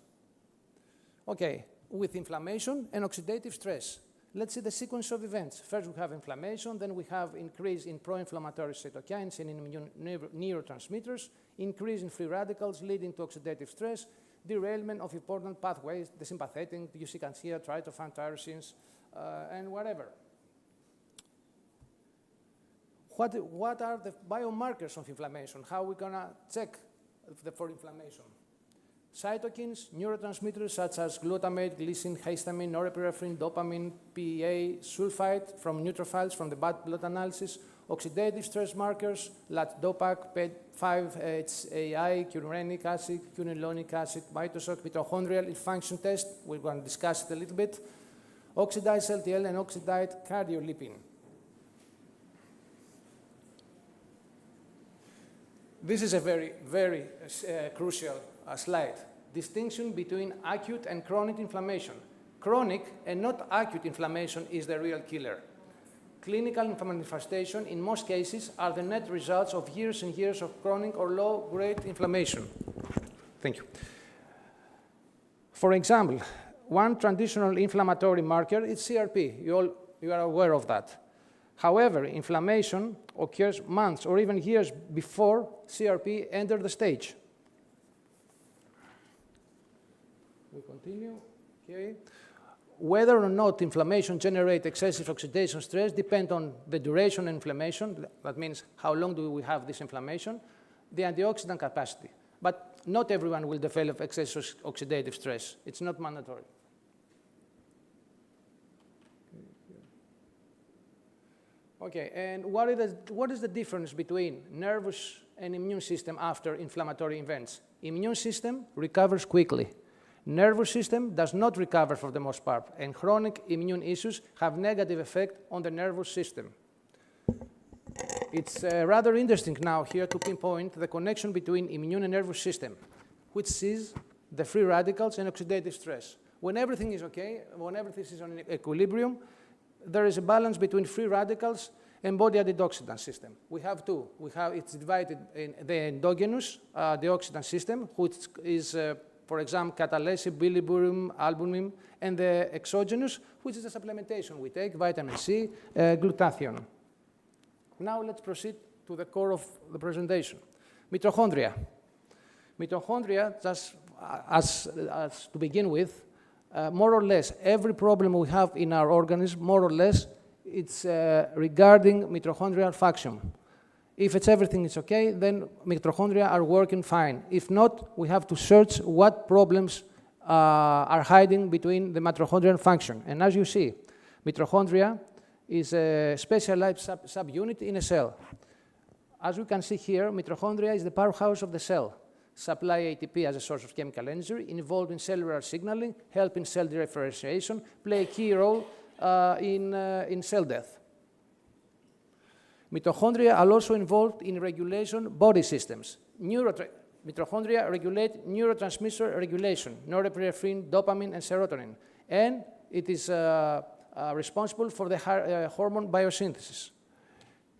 S10: Okay, with inflammation and oxidative stress. Let's see the sequence of events. First, we have inflammation, then we have increase in pro-inflammatory cytokines and in immune neurotransmitters, increase in free radicals leading to oxidative stress, derailment of important pathways, the sympathetic, you can see here, tryptophan, tyrosines, and whatever. What are the biomarkers of inflammation? How are we going to check for inflammation? Cytokines, neurotransmitters such as glutamate, glycine, histamine, norepinephrine, dopamine, PEA, sulfite from neutrophils from the blood analysis, oxidative stress markers, LAT-DOPAC, PED5HAI, currenic acid, quinolinic acid, mitoshock, mitochondrial function test. We're going to discuss it a little bit. Oxidized LTL and oxidized cardiolipin. This is a very, very crucial slide. Distinction between acute and chronic inflammation. Chronic and not acute inflammation is the real killer. Clinical manifestation in most cases are the net results of years and years of chronic or low-grade inflammation. Thank you. For example, one traditional inflammatory marker is CRP. You are aware of that. However, inflammation occurs months or even years before CRP enters the stage. We continue. Okay. Whether or not inflammation generates excessive oxidation stress depends on the duration of inflammation. That means how long do we have this inflammation, the antioxidant capacity. But not everyone will develop excessive oxidative stress. It's not mandatory. Okay, and what is the difference between nervous and immune system after inflammatory events? Immune system recovers quickly. Nervous system does not recover for the most part, and chronic immune issues have negative effect on the nervous system. It's rather interesting now here to pinpoint the connection between immune and nervous system, which is the free radicals and oxidative stress. When everything is okay, when everything is on equilibrium, there is a balance between free radicals and body antioxidant system. We have two. It's divided in the endogenous antioxidant system, which is for example, catalase, bilirubin, albumin, and the exogenous, which is a supplementation. We take vitamin C, glutathione. Now let's proceed to the core of the presentation. Mitochondria. Mitochondria, just as to begin with, more or less every problem we have in our organism, more or less, it's regarding mitochondrial function. If everything is okay, then mitochondria are working fine. If not, we have to search what problems are hiding between the mitochondrial function. And as you see, mitochondria is a specialized subunit in a cell. As we can see here, mitochondria is the powerhouse of the cell, supply ATP as a source of chemical energy, involved in cellular signaling, help in cell differentiation, play a key role in cell death. Mitochondria are also involved in regulation body systems. Mitochondria regulate neurotransmitter regulation, norepinephrine, dopamine, and serotonin. And it is responsible for the hormone biosynthesis.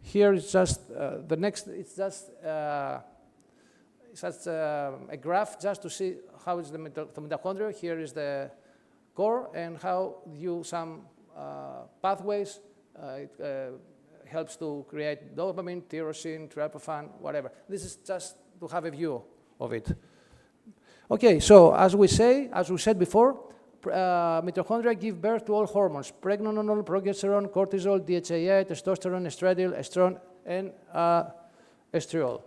S10: Here is just the next, it's just a graph just to see how is the mitochondria. Here is the core and how some pathways helps to create dopamine, tyrosine, tryptophan, whatever. This is just to have a view of it. Okay, so as we said before, mitochondria give birth to all hormones: pregnenolone, progesterone, cortisol, DHEA, testosterone, estradiol, estrone, and estriol.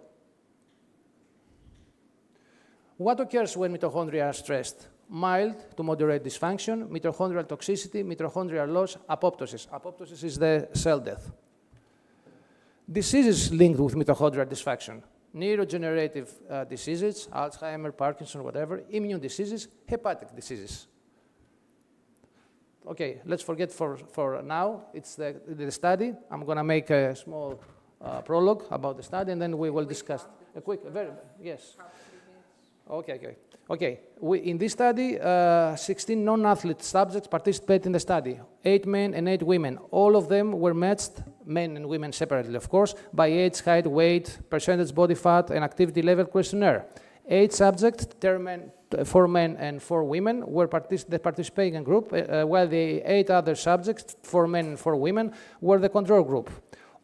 S10: What occurs when mitochondria are stressed? Mild to moderate dysfunction, mitochondrial toxicity, mitochondrial loss, apoptosis. Apoptosis is the cell death. Diseases linked with mitochondrial dysfunction: neurodegenerative diseases, Alzheimer, Parkinson, whatever, immune diseases, hepatic diseases. Okay, let's forget for now. It's the study. I'm going to make a small prologue about the study, and then we will discuss. A quick, yes. Okay. In this study, 16 non-athlete subjects participated in the study, 8 men and 8 women. All of them were matched, men and women separately, of course, by age, height, weight, percentage body fat, and activity level questionnaire. 8 subjects, 4 men and 4 women, were the participating group, while the 8 other subjects, 4 men and 4 women, were the control group.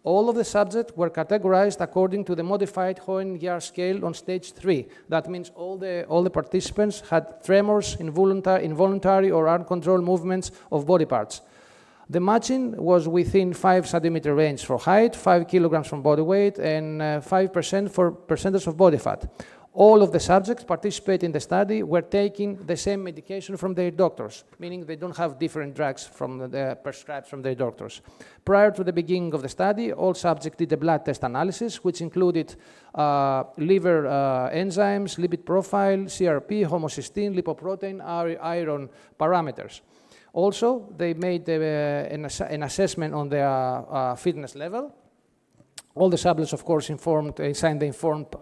S10: All of the subjects were categorized according to the modified Hoehn-Yahr scale on stage 3. That means all the participants had tremors, involuntary or uncontrolled movements of body parts. The matching was within 5 centimeter range for height, 5 kilograms from body weight, and 5% for percentage of body fat. All of the subjects participating in the study were taking the same medication from their doctors, meaning they don't have different drugs prescribed from their doctors. Prior to the beginning of the study, all subjects did a blood test analysis, which included liver enzymes, lipid profile, CRP, homocysteine, lipoprotein, iron parameters. Also, they made an assessment on their fitness level. All the subjects, of course, signed the informed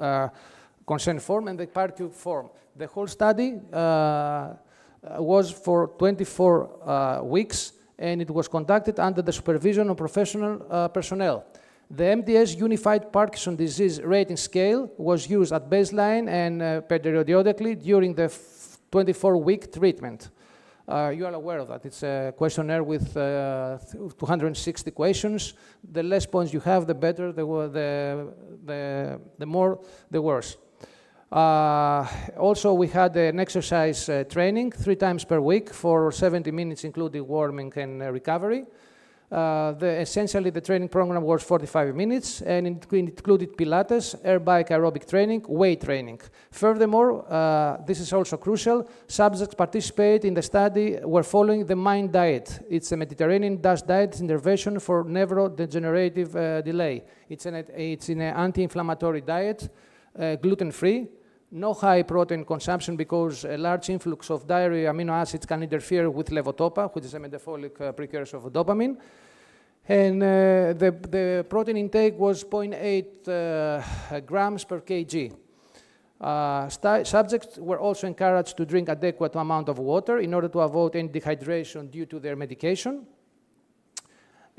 S10: consent form and the PARQ form. The whole study was for 24 weeks, and it was conducted under the supervision of professional personnel. The MDS Unified Parkinson Disease Rating Scale was used at baseline and periodically during the 24-week treatment. You are aware of that. It's a questionnaire with 260 questions. The less points you have, the better, the more, the worse. Also, we had an exercise training 3 times per week for 70 minutes, including warming and recovery. Essentially, the training program was 45 minutes, and it included Pilates, air bike aerobic training, weight training. Furthermore, this is also crucial, subjects participating in the study were following the MIND diet. It's a Mediterranean DASH diet intervention for neurodegenerative delay. It's an anti-inflammatory diet, gluten-free, no high protein consumption because a large influx of dietary amino acids can interfere with levodopa, which is a metabolic precursor of dopamine. And the protein intake was 0.8 grams per kg. Subjects were also encouraged to drink adequate amount of water in order to avoid any dehydration due to their medication.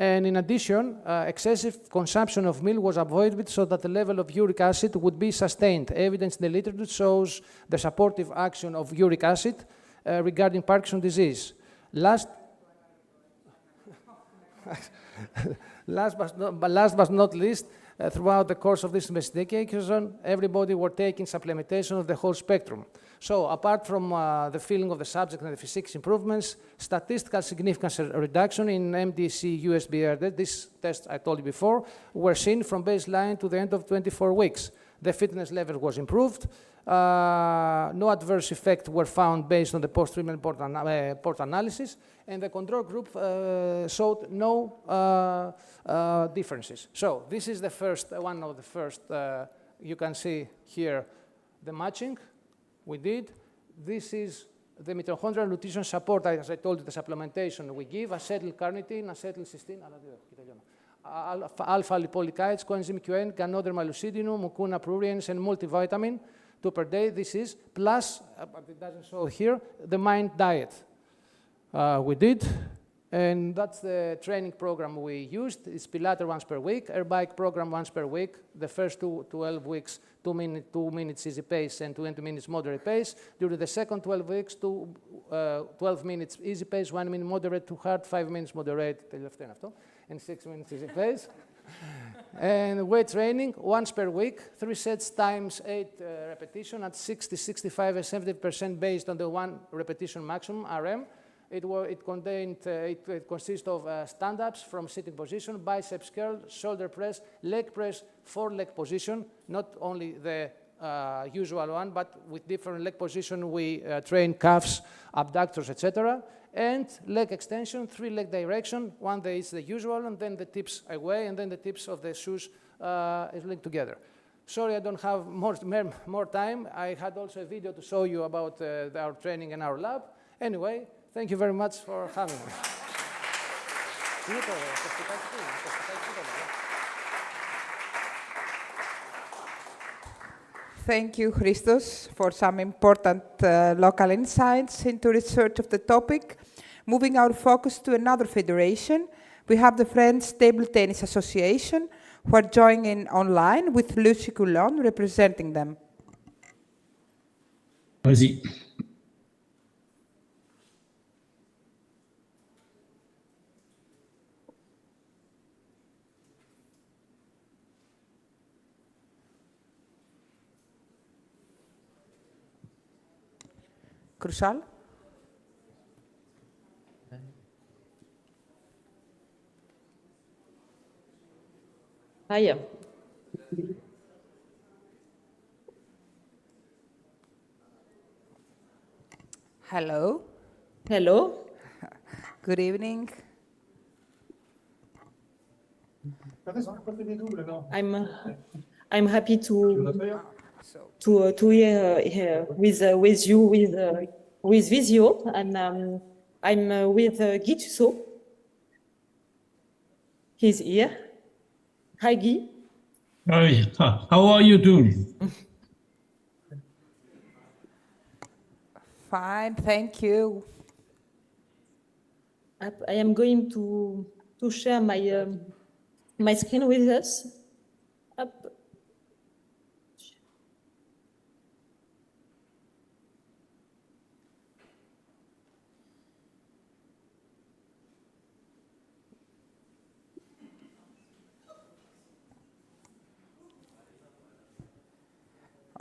S10: And in addition, excessive consumption of milk was avoided so that the level of uric acid would be sustained. Evidence in the literature shows the supportive action of uric acid regarding Parkinson's disease. Last but not least, throughout the course of this investigation, everybody were taking supplementation of the whole spectrum. So apart from the feeling of the subject and the physics improvements, statistical significance reduction in MDC USBR, this test I told you before, were seen from baseline to the end of 24 weeks. The fitness level was improved, No adverse effects were found based on the post-treatment port analysis, and the control group showed no differences. So this is the first, one of the first, you can see here the matching we did. This is the mitochondrial nutrition support, as I told you, the supplementation we give, acetyl-carnitine, acetylcysteine, alpha-lipoic coenzyme Q10, Ganoderma-lucidinum, mucuna pruriens, and multivitamin, 2 per day. This is plus, but it doesn't show here, the MIND diet we did. And that's the training program we used. It's Pilates once per week, air bike program once per week. The first 12 weeks, 2 minutes easy pace and 20 minutes moderate pace. During the second 12 weeks, 12 minutes easy pace, 1 minute moderate to hard, 5 minutes moderate, and 6 minutes easy pace. And weight training once per week, 3 sets times 8 repetition at 60, 65, and 70% based on the 1 repetition maximum, RM. It consists of stand-ups from sitting position, biceps curl, shoulder press, leg press, 4-leg position, not only the usual one, but with different leg position, we train calves, abductors, etc. And leg extension, 3-leg direction. One day is the usual, and then the tips away, and then the tips of the shoes is linked together. Sorry, I don't have more time. I had also a video to show you about our training in our lab. Anyway, thank you very much for having me.
S2: Thank you, Christos, for some important local insights into research of the topic. Moving our focus to another federation, we have the French Table Tennis Association, who are joining online with Lucie Coulon representing them.
S11: Vas-y.
S2: Crucial.
S12: Hi.
S2: Hello.
S12: Hello.
S2: Good evening.
S12: I'm happy to hear with you with Visio, and I'm with Guy Tussaud. He's here. Hi, Guy.
S11: Hi. How are you doing?
S2: Fine, thank you.
S12: I am going to share my my screen with us. Up.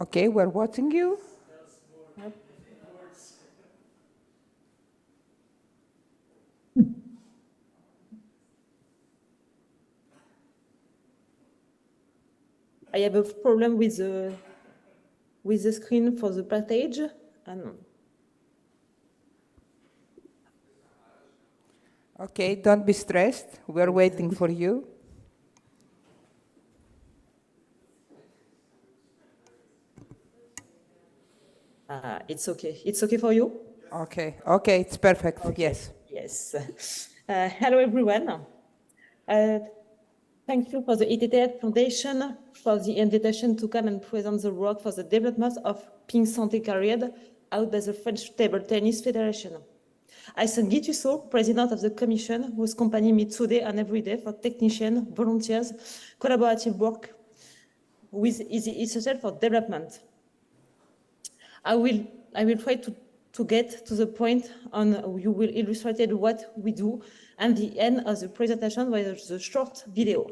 S2: Okay, we're watching you.
S12: Yep. I have a problem with the screen for the package.
S2: Okay, don't be stressed. We're waiting for you.
S12: It's okay. It's okay for you?
S2: Okay, okay, it's perfect.
S12: Okay.
S2: Yes.
S12: Yes. Hello, everyone. Thank you for the ITTF Foundation for the invitation to come and present the work for the development of Pink Santé carried out by the French Table Tennis Federation. I am Guy Tussaud, president of the commission, whose company meets today and every day for technicians, volunteers, collaborative work with essential for development. I will try to get to the point on you will illustrate what we do and the end of the presentation with the short video.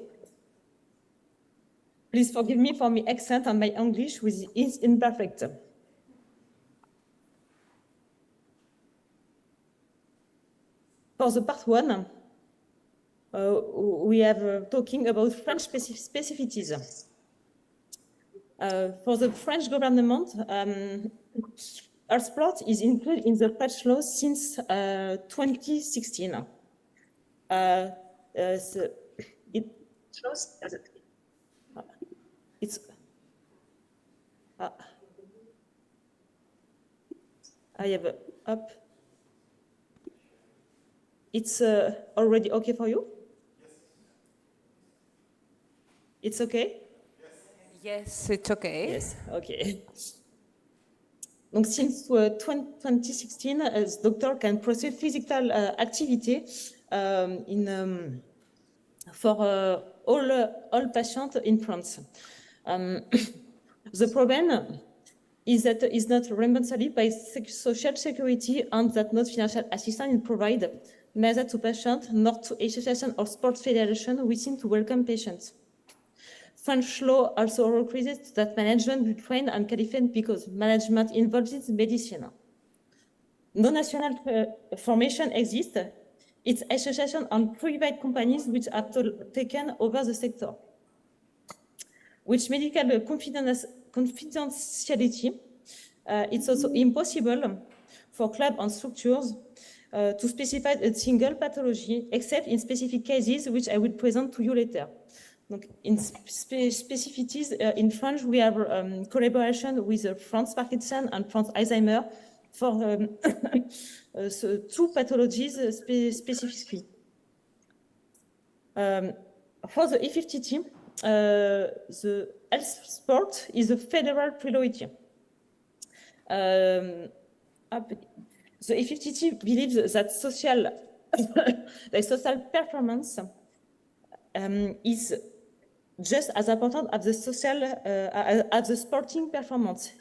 S12: Please forgive me for my accent and my English, which is imperfect. For the part one, we have talking about French specificities. For the French government, our sport is included in the French law since 2016. So it shows it's I have up. It's already okay for you? Yes. It's okay?
S2: Yes, it's okay.
S12: Yes, okay. Donc, since 2016, as doctor can proceed physical activity for all patients in France. The problem is that is not reimbursed by social security and that not financial assistance is provided neither to patients nor to association or sports federation wishing to welcome patients. French law also requires that management be trained and qualified because management involves medicine. No national formation exists. It's association and private companies which have taken over the sector. With medical confidentiality, it's also impossible for clubs and structures to specify a single pathology, except in specific cases, which I will present to you later. Donc, in specificities, in France, we have collaboration with France Parkinson and France Alzheimer for so two pathologies specifically. For the ITTF, the health sport is a federal priority. The ITTF believes that social performance is just as important as the social as the sporting performance.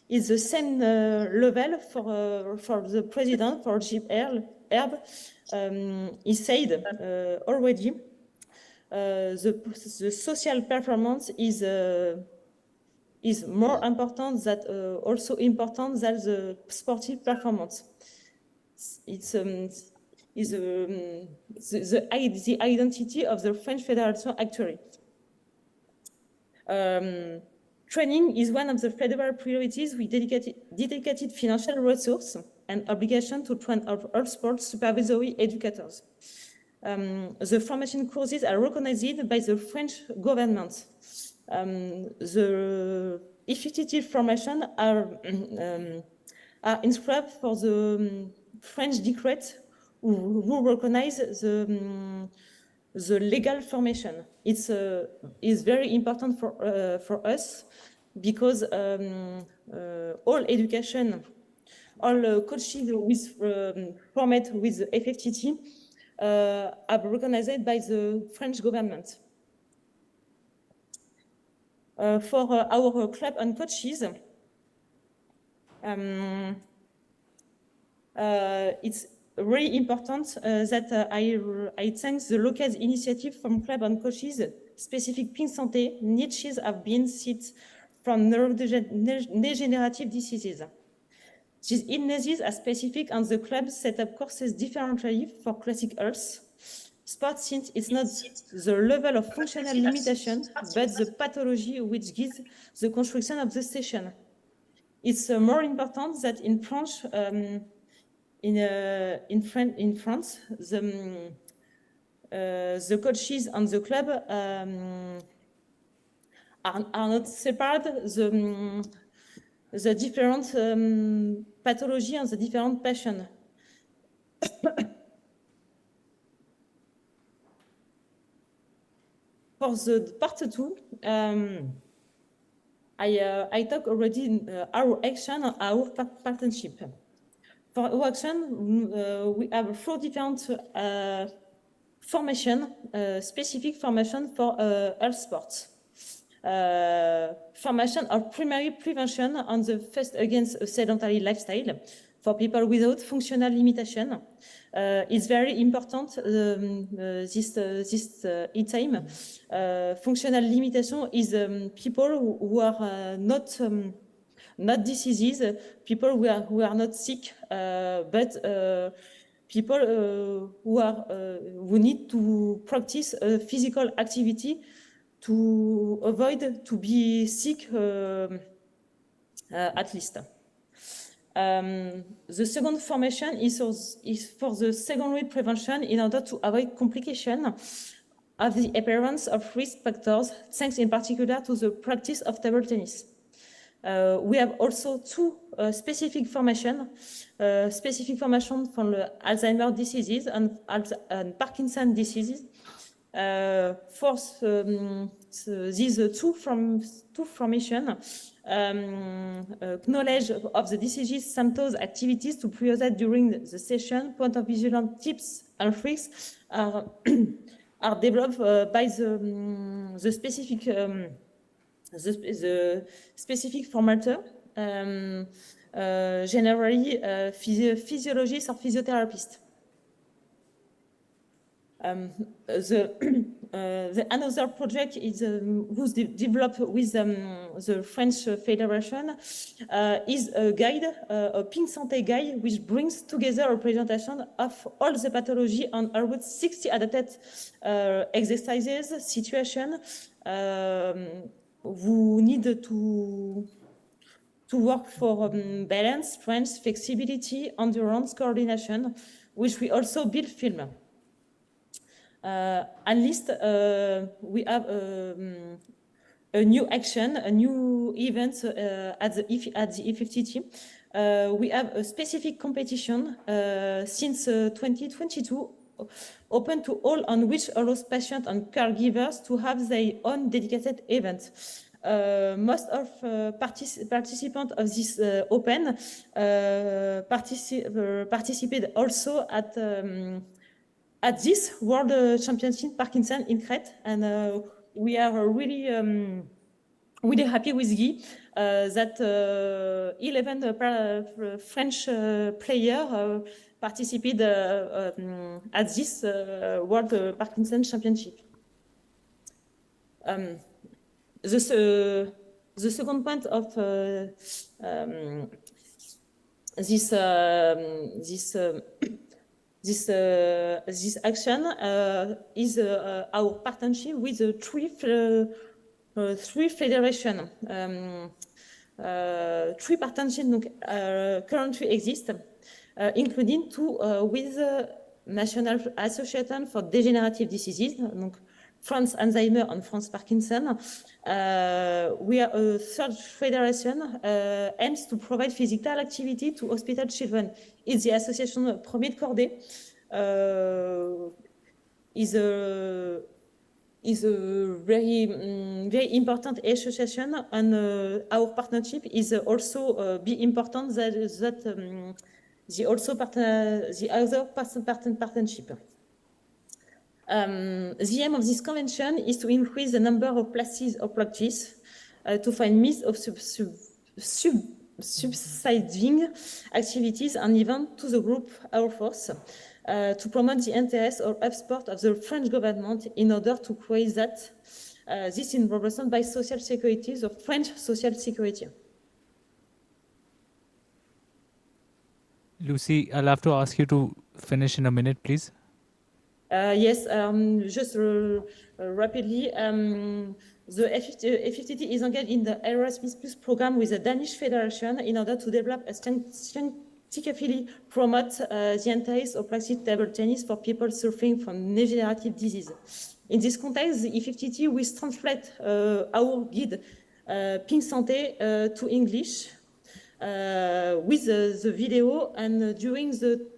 S12: It's the same level for the president, for Gilles Herbe. He said already the social performance is more important than also important than the sportive performance. It's the identity of the French Federation actually. Training is one of the federal priorities with dedicated financial resources and obligation to train all sports supervisory educators. The formation courses are recognized by the French government. The ITTF formation are inscribed for the French decree who recognize the legal formation. It's is very important for us because all education, all coaches with format with the FFTT are recognized by the French government. For our club and coaches, it's really important that I thank the local initiative from club and coaches. Specific Pink Santé niches have been set from neurodegenerative diseases. These illnesses are specific and the club set up courses differently for classic health. Sports, since it's not the level of functional limitation, but the pathology which gives the construction of the session. It's more important that in France, in France, the coaches and the club are not separate. The different pathology and the different passion. For the part two, I talk already our action and our partnership. For our action, we have 4 different formation, specific formation for health sports. Formation of primary prevention on the first against a sedentary lifestyle for people without functional limitation. It's very important this time. Functional limitation is people who are not diseases, people who are not sick, but people who need to practice physical activity to avoid to be sick at least. The second formation is for the secondary prevention in order to avoid complication of the appearance of risk factors, thanks in particular to the practice of table tennis. We have also two specific formation for the Alzheimer's diseases and Parkinson diseases. For these two formation, knowledge of the diseases, symptoms, activities to prioritize during the session, point of vigilance, tips and tricks are developed by the specific formatter, generally physiologists or physiotherapists. The another project is was developed with the French Federation is a guide, a Pink Santé guide, which brings together a presentation of all the pathology on around 60 adapted exercises, situation. We need to work for balance, strength, flexibility, endurance, coordination, which we also build film. At least we have a new action, a new event at the ITTF. We have a specific competition since 2022, open to all, on which allows patients and caregivers to have their own dedicated event. Most of participants of this open participated also at this World Championship Parkinson in Crete, and we are really happy with Guy that 11 French players participated at this World Parkinson Championship. The second point of this action is our partnership with the three federations. Three partnerships currently exist, including two with the National Association for Degenerative Diseases, donc France Alzheimer and France Parkinson. We are a third federation aims to provide physical activity to hospital children. It's the association Premier de Cordée. Is a very important association, and our partnership is also be important that the other partnership. The aim of this convention is to increase the number of places of practice, to find means of subsidizing activities and events to the group our force, to promote the interests or export of the French government in order to create that this is represented by social security, the French social security.
S13: Lucy, I'll have to ask you to finish in a minute, please.
S12: Yes, just rapidly, the FFTT is engaged in the Erasmus Plus program with the Danish Federation in order to develop a scientifically promote the interests of practice table tennis for people suffering from degenerative disease. In this context, the FFTT will translate our guide Pink Santé to English with the video, and during the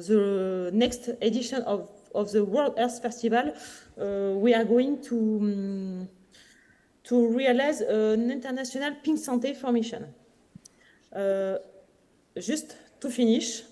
S12: the next edition of the World Earth Festival, we are going to realize an international Pink Santé formation. Just to finish,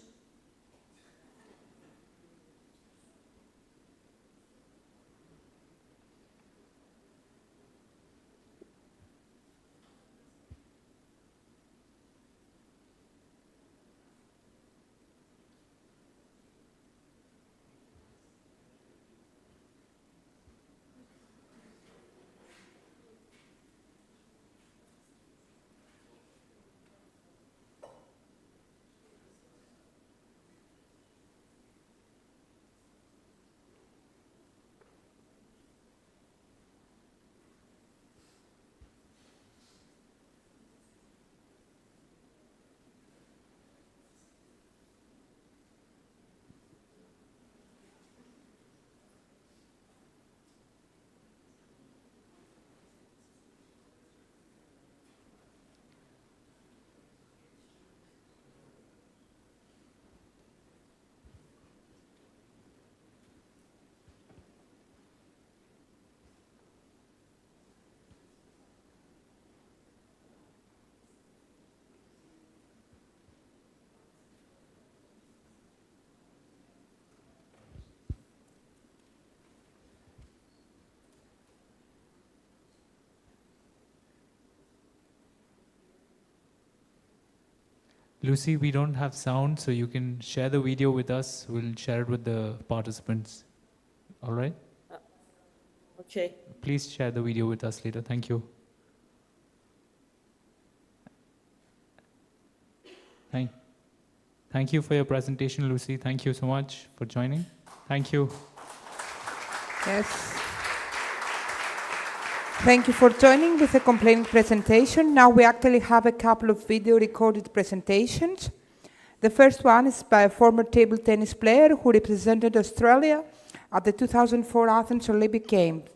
S13: Lucy, we don't have sound, so you can share the video with us. We'll share it with the participants. All right?
S12: Okay.
S13: Please share the video with us later. Thank you. Thank you for your presentation, Lucy. Thank you so much for joining. Thank you.
S2: Yes. Thank you for joining with the complaining presentation. Now we actually have a couple of video recorded presentations. The first one is by a former table tennis player who represented Australia at the 2004 Athens Olympic Games.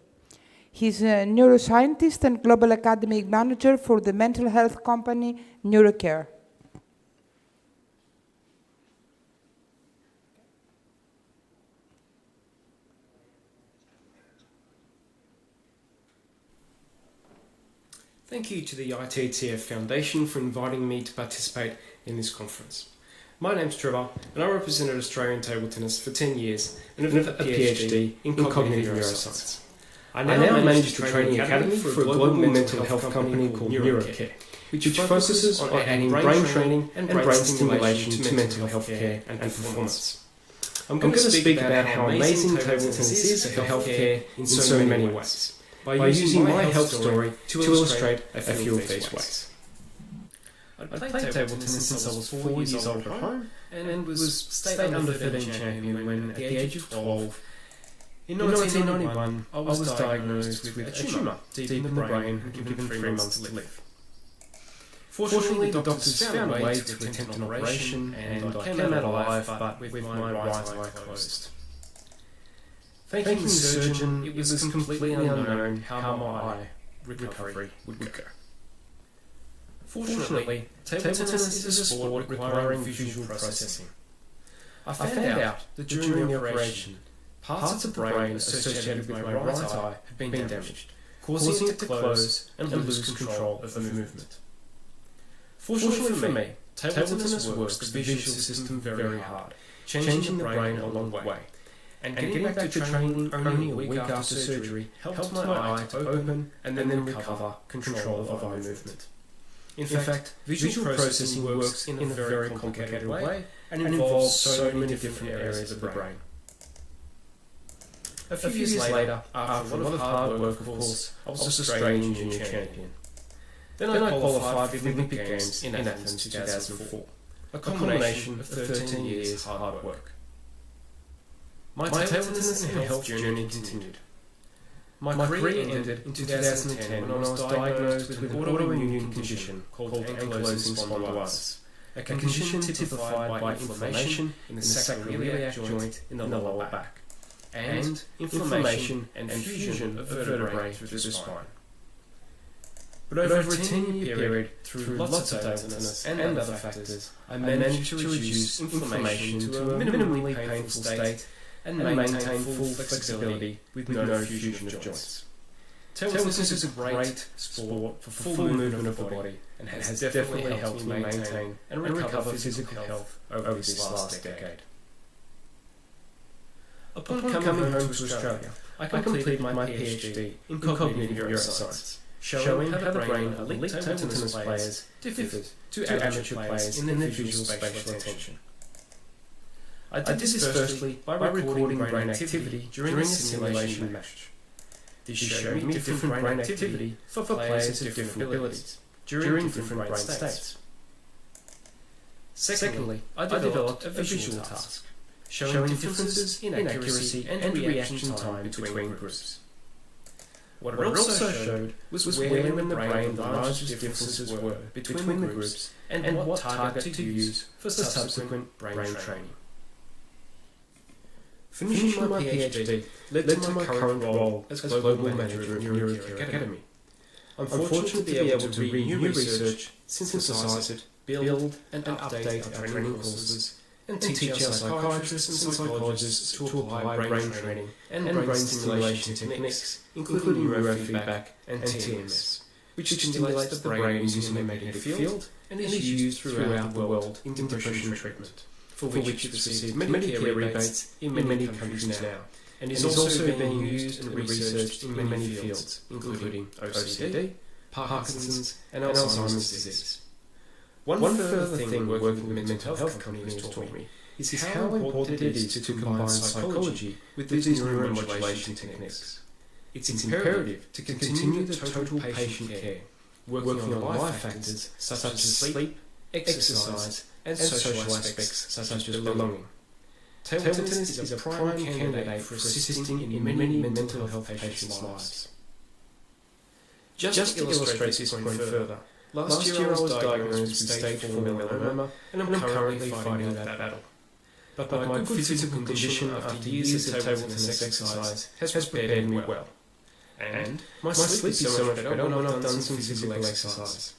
S2: He's a neuroscientist and global academic manager for the mental health company NeuroCare.
S14: Thank you to the ITTF Foundation for inviting me to participate in this conference. My name's Trevor, and I represented Australian table tennis for 10 years and have a PhD in cognitive neuroscience. I now manage the training academy for a global mental health company called NeuroCare, which focuses on adding brain training and brain stimulation to mental health care and performance. I'm going to speak about how amazing table tennis is for healthcare in so many ways, by using my health story to illustrate a few of these ways. I played table tennis since I was 4 years old at home and was state under 13 champion when, at the age of 12, in 1991, I was diagnosed with a tumour deep in the brain and given 3 months to live. Fortunately, the doctors found a way to attempt an operation and I came out alive, but with my right eye closed. Thanking the surgeon, it was completely unknown how my eye recovery would go. Fortunately, table tennis is a sport requiring visual processing. I found out that during the operation, parts of the brain associated with my right eye had been damaged, causing it to close and lose control of the movement. Fortunately for me, table tennis works the visual system very hard, changing the brain a long way. And getting back to training only a week after surgery helped my eye to open and then recover control of eye movement. In fact, visual processing works in a very complicated way and involves so many different areas of the brain. A few years later, after a lot of hard work, of course, I was Australian junior champion. Then I qualified for the Olympic Games in Athens 2004, a combination of 13 years hard work. My table tennis and health journey continued. My career ended in 2010 when I was diagnosed with an autoimmune condition called ankylosing spondylitis, a condition typified by inflammation in the sacroiliac joint in the lower back, and inflammation and fusion of vertebrae through the spine. But over a 10-year period, through lots of table tennis and other factors, I managed to reduce inflammation to a minimally painful state and maintain full flexibility with no fusion of joints. Table tennis is a great sport for full movement of the body and has definitely helped me maintain and recover physical health over this last decade. Upon coming home to Australia, I completed my PhD in cognitive neuroscience, showing how the brain of elite table tennis players differs to amateur players in their visual spatial attention. I did this firstly by recording brain activity during a simulation match. This showed me different brain activity for players of different abilities during different brain states. Secondly, I developed a visual task, showing differences in accuracy and reaction time between groups. What it also showed was where in the brain the largest differences were between the groups and what target to use for subsequent brain training. Finishing my PhD led to my current role as Global Manager of NeuroCare Academy. I'm fortunate to be able to read new research, synthesize it, build and update our training courses, and teach our psychiatrists and psychologists to apply brain training and brain stimulation techniques, including neurofeedback and TMS, which stimulates the brain using a magnetic field and is used throughout the world in depression treatment, for which it's received Medicare rebates in many countries now, and is also being used and researched in many fields, including OCD, Parkinson's, and Alzheimer's disease. One further thing working with mental health companies taught me is how important it is to combine psychology with these neuromodulation techniques. It's imperative to continue the total patient care, working on life factors such as sleep, exercise, and social aspects such as belonging. Table tennis is a prime candidate for assisting in many mental health patients' lives. Just to illustrate this point further, last year I was diagnosed with stage 4 melanoma, and I'm currently fighting that battle. But my good physical condition after years of table tennis exercise has prepared me well. And my sleep is so much better when I've done some physical exercise.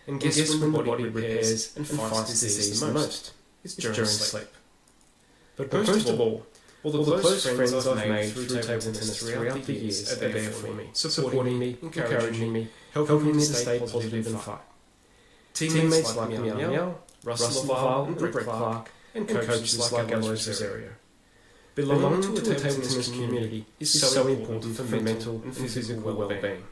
S14: And guess when the body repairs and fights disease the most? It's during sleep. But most of all the close friends I've made through table tennis throughout the years are there for me, supporting me, encouraging me, helping me to stay positive and fight. Teammates like Meow Meow, Russell Laval and Brett Clark, and coaches like Alois Rosario. Belonging to a table tennis community is so important for mental and physical well-being.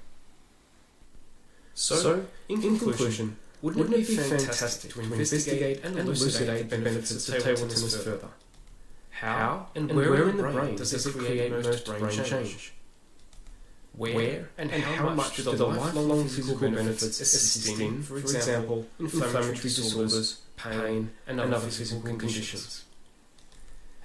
S14: So, in conclusion, wouldn't it be fantastic to investigate and elucidate the benefits of table tennis further? How and where in the brain does it create most brain change? Where and how much do the lifelong physical benefits assist in, for example, inflammatory disorders, pain, and other physical conditions?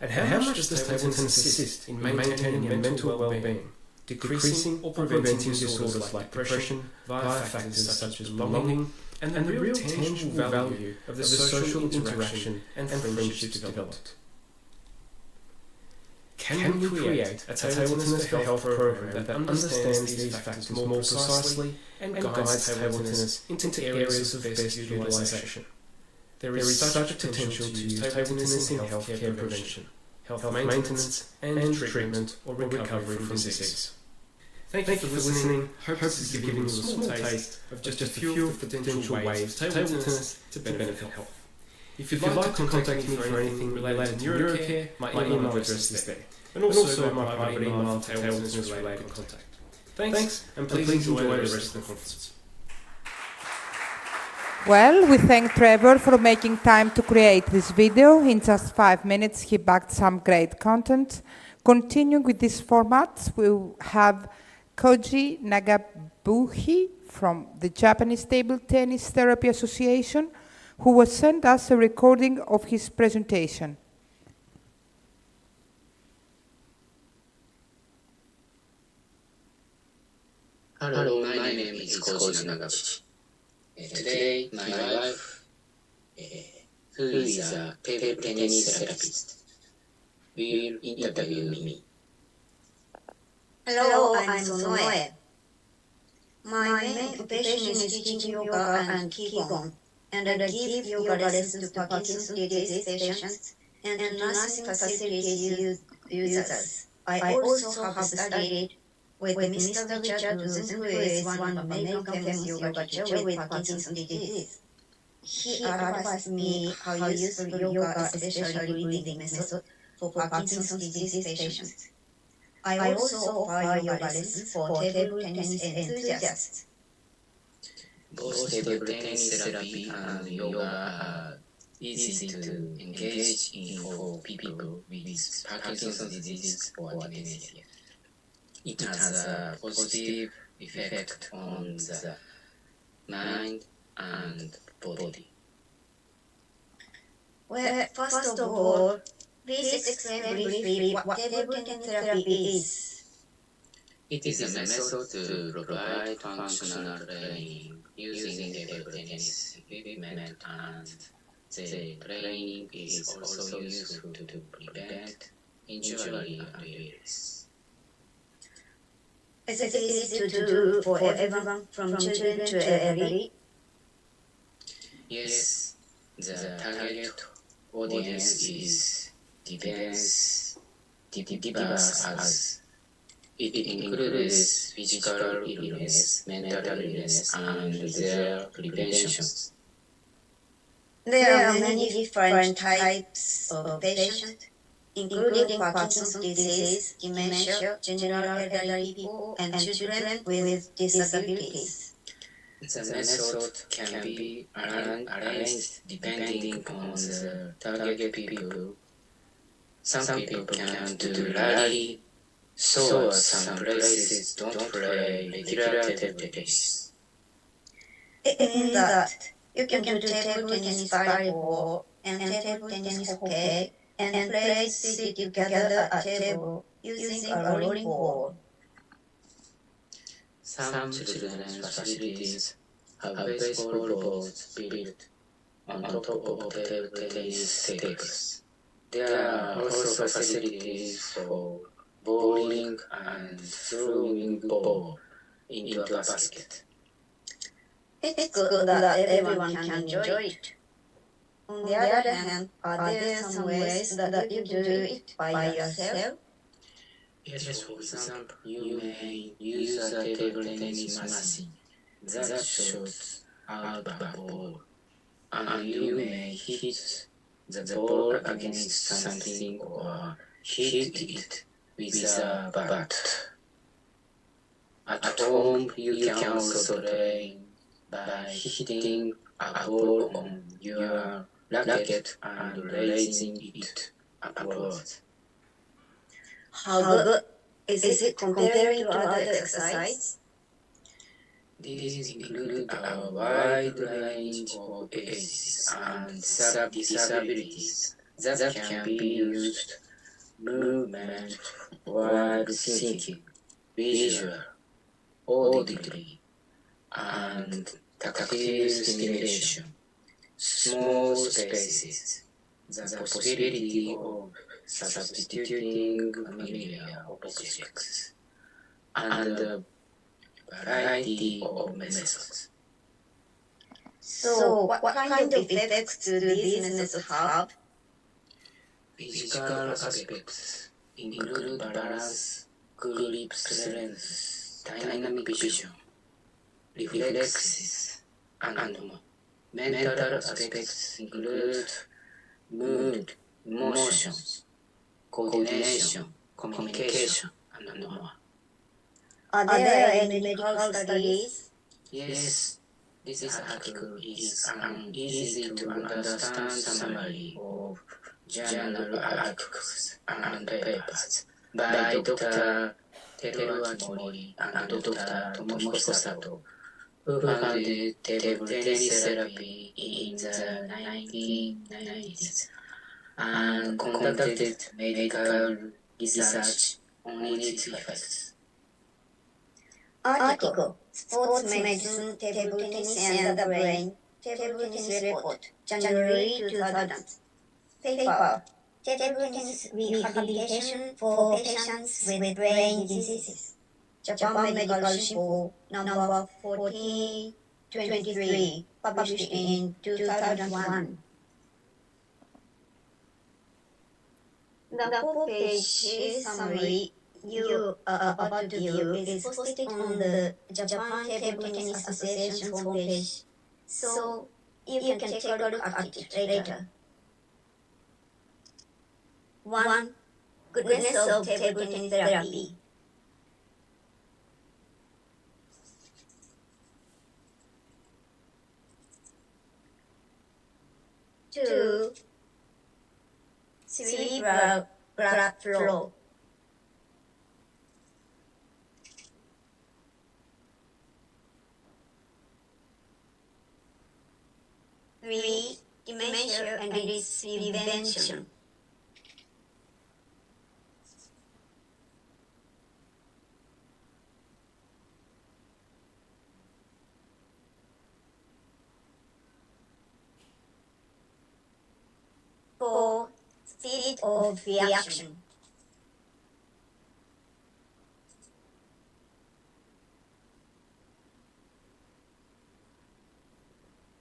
S14: And how much does table tennis assist in maintaining your mental well-being, decreasing or preventing disorders like depression via factors such as belonging and the real tangible value of the social interaction and friendships developed? Can we create a table tennis for health program that understands these factors more precisely and guides table tennis into areas of best utilisation? There is such potential to use table tennis in healthcare prevention, health maintenance, and treatment or recovery from disease. Thank you for listening. Hope this has given you a small taste of just a few potential ways table tennis to benefit health. If you'd like to contact me for anything related to neurocare, my email address is there. And also my private email for table tennis related contact. Thanks, and please enjoy the rest of the conference.
S2: Well, we thank Trevor for making time to create this video. In just 5 minutes, he backed some great content. Continuing with this format, we'll have Koji Nagabuchi from the Japanese Table Tennis Therapy Association, who will send us a recording of his presentation.
S15: Hello, my name is Koji Nagabuchi. Today, my wife, who is a table tennis therapist, will interview me.
S16: Hello, I'm Sonoe. My main occupation is teaching yoga and Qigong, and I give yoga lessons to Parkinson's disease patients and nursing facilities users. I also have studied with Mr. Richard Rosen, who is one of American famous yoga teacher with Parkinson's disease. He advised me how useful yoga, especially breathing method, for Parkinson's disease patients. I also offer yoga lessons for table tennis enthusiasts.
S15: Both table tennis therapy and yoga are easy to engage in for people with Parkinson's disease or dementia. It has a positive effect on the mind and body.
S16: Well, first of all, please explain briefly what table tennis therapy is.
S15: It is a method to provide functional training using table tennis equipment, and the training is also useful to prevent injury and illness.
S16: Is it easy to do for everyone, from children to elderly?
S15: Yes, the target audience is diverse as it includes physical illness, mental illness, and their preventions.
S16: There are many different types of patients, including Parkinson's disease, dementia, general elderly people, and children with disabilities.
S15: The method can be arranged depending on the target people. Some people can do rally, so some places don't play regular table tennis.
S16: It means that you can do table tennis volleyball and table tennis hockey and play seated together at table using a rolling ball.
S15: Some children's facilities have baseball balls built on top of table tennis tables. There are also facilities for bowling and throwing ball into a basket.
S16: It's good that everyone can enjoy it. On the other hand, are there some ways that you do it by yourself?
S15: Yes, for example, you may use a table tennis machine that shoots out a ball, and you may hit the ball against something or hit it with a bat. At home, you can also play by hitting a ball on your racket and raising it upward.
S16: How good is it comparing to other exercises?
S15: These include a wide range of ages and disabilities that can be used: movement, wide thinking, visual, auditory, and tactile stimulation, small spaces, the possibility of substituting familiar objects, and a variety of methods.
S16: So, what kind of effects do these methods have?
S15: Physical aspects include balance, grip strength, dynamic vision, reflexes, and more. Mental aspects include mood, emotions, coordination, communication, and more.
S16: Are there any medical studies?
S15: Yes, this article is an easy to understand summary of journal articles and papers by Dr. Teruaki Mori and Dr. Tomohiko Sato, who founded table tennis therapy in the 1990s and conducted medical research on its effects.
S16: Article: Sports Medicine, Table Tennis and the Brain, Table Tennis Report, January 2000. Paper: Table Tennis Rehabilitation for Patients with Brain Diseases. Japan Medical Shimpou, number 1423, published in 2001. The 4-page summary you are about to view is posted on the Japan Table Tennis Association's homepage, so you can take a look at it later. 1. Goodness of table tennis therapy. 2. Cerebral blood flow. 3. Dementia and its prevention. 4. Speed of reaction.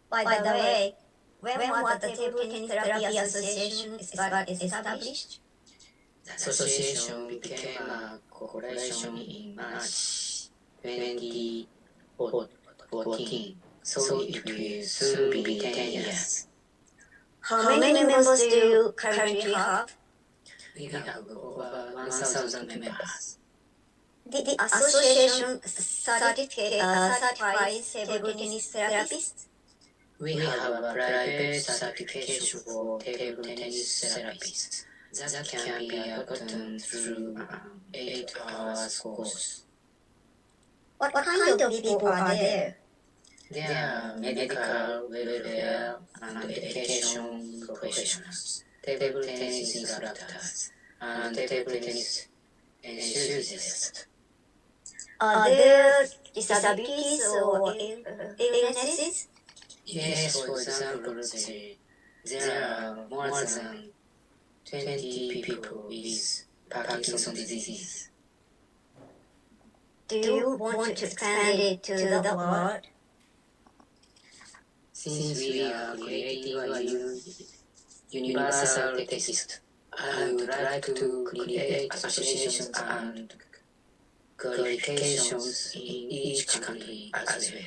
S16: 5. By the way, when was the Table Tennis Therapy Association established?
S15: The association became a corporation in March 2014, so it will soon be 10 years.
S16: How many members do you currently have?
S15: We have over 1,000 members.
S16: The association certifies table tennis therapists.
S15: We have a private certification for table tennis therapists that can be gotten through an 8-hour course.
S16: What kind of people are there?
S15: There are medical, welfare, and education professionals, table tennis instructors, and table tennis enthusiasts.
S16: Are there disabilities or illnesses?
S15: Yes, for example, there are more than 20 people with Parkinson's disease.
S16: Do you want to expand it to the world?
S15: Since we are creating a universal text, I would like to create associations and qualifications in each country as well.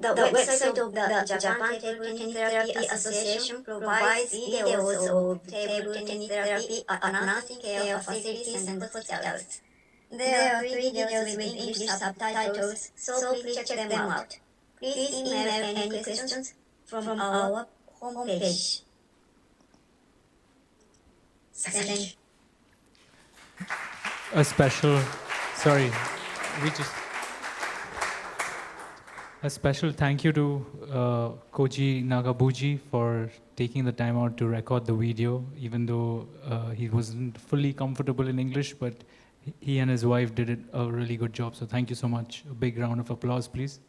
S16: The website of the Japan Table Tennis Therapy Association provides videos of table tennis therapy at nursing care facilities and hospitals. There are 3 videos with English subtitles, so please check them out. Please email any questions from our homepage. Thank you.
S13: A special thank you to Koji Nagabuji for taking the time out to record the video, even though he wasn't fully comfortable in English, but he and his wife did a really good job. So thank you so much. A big round of applause, please.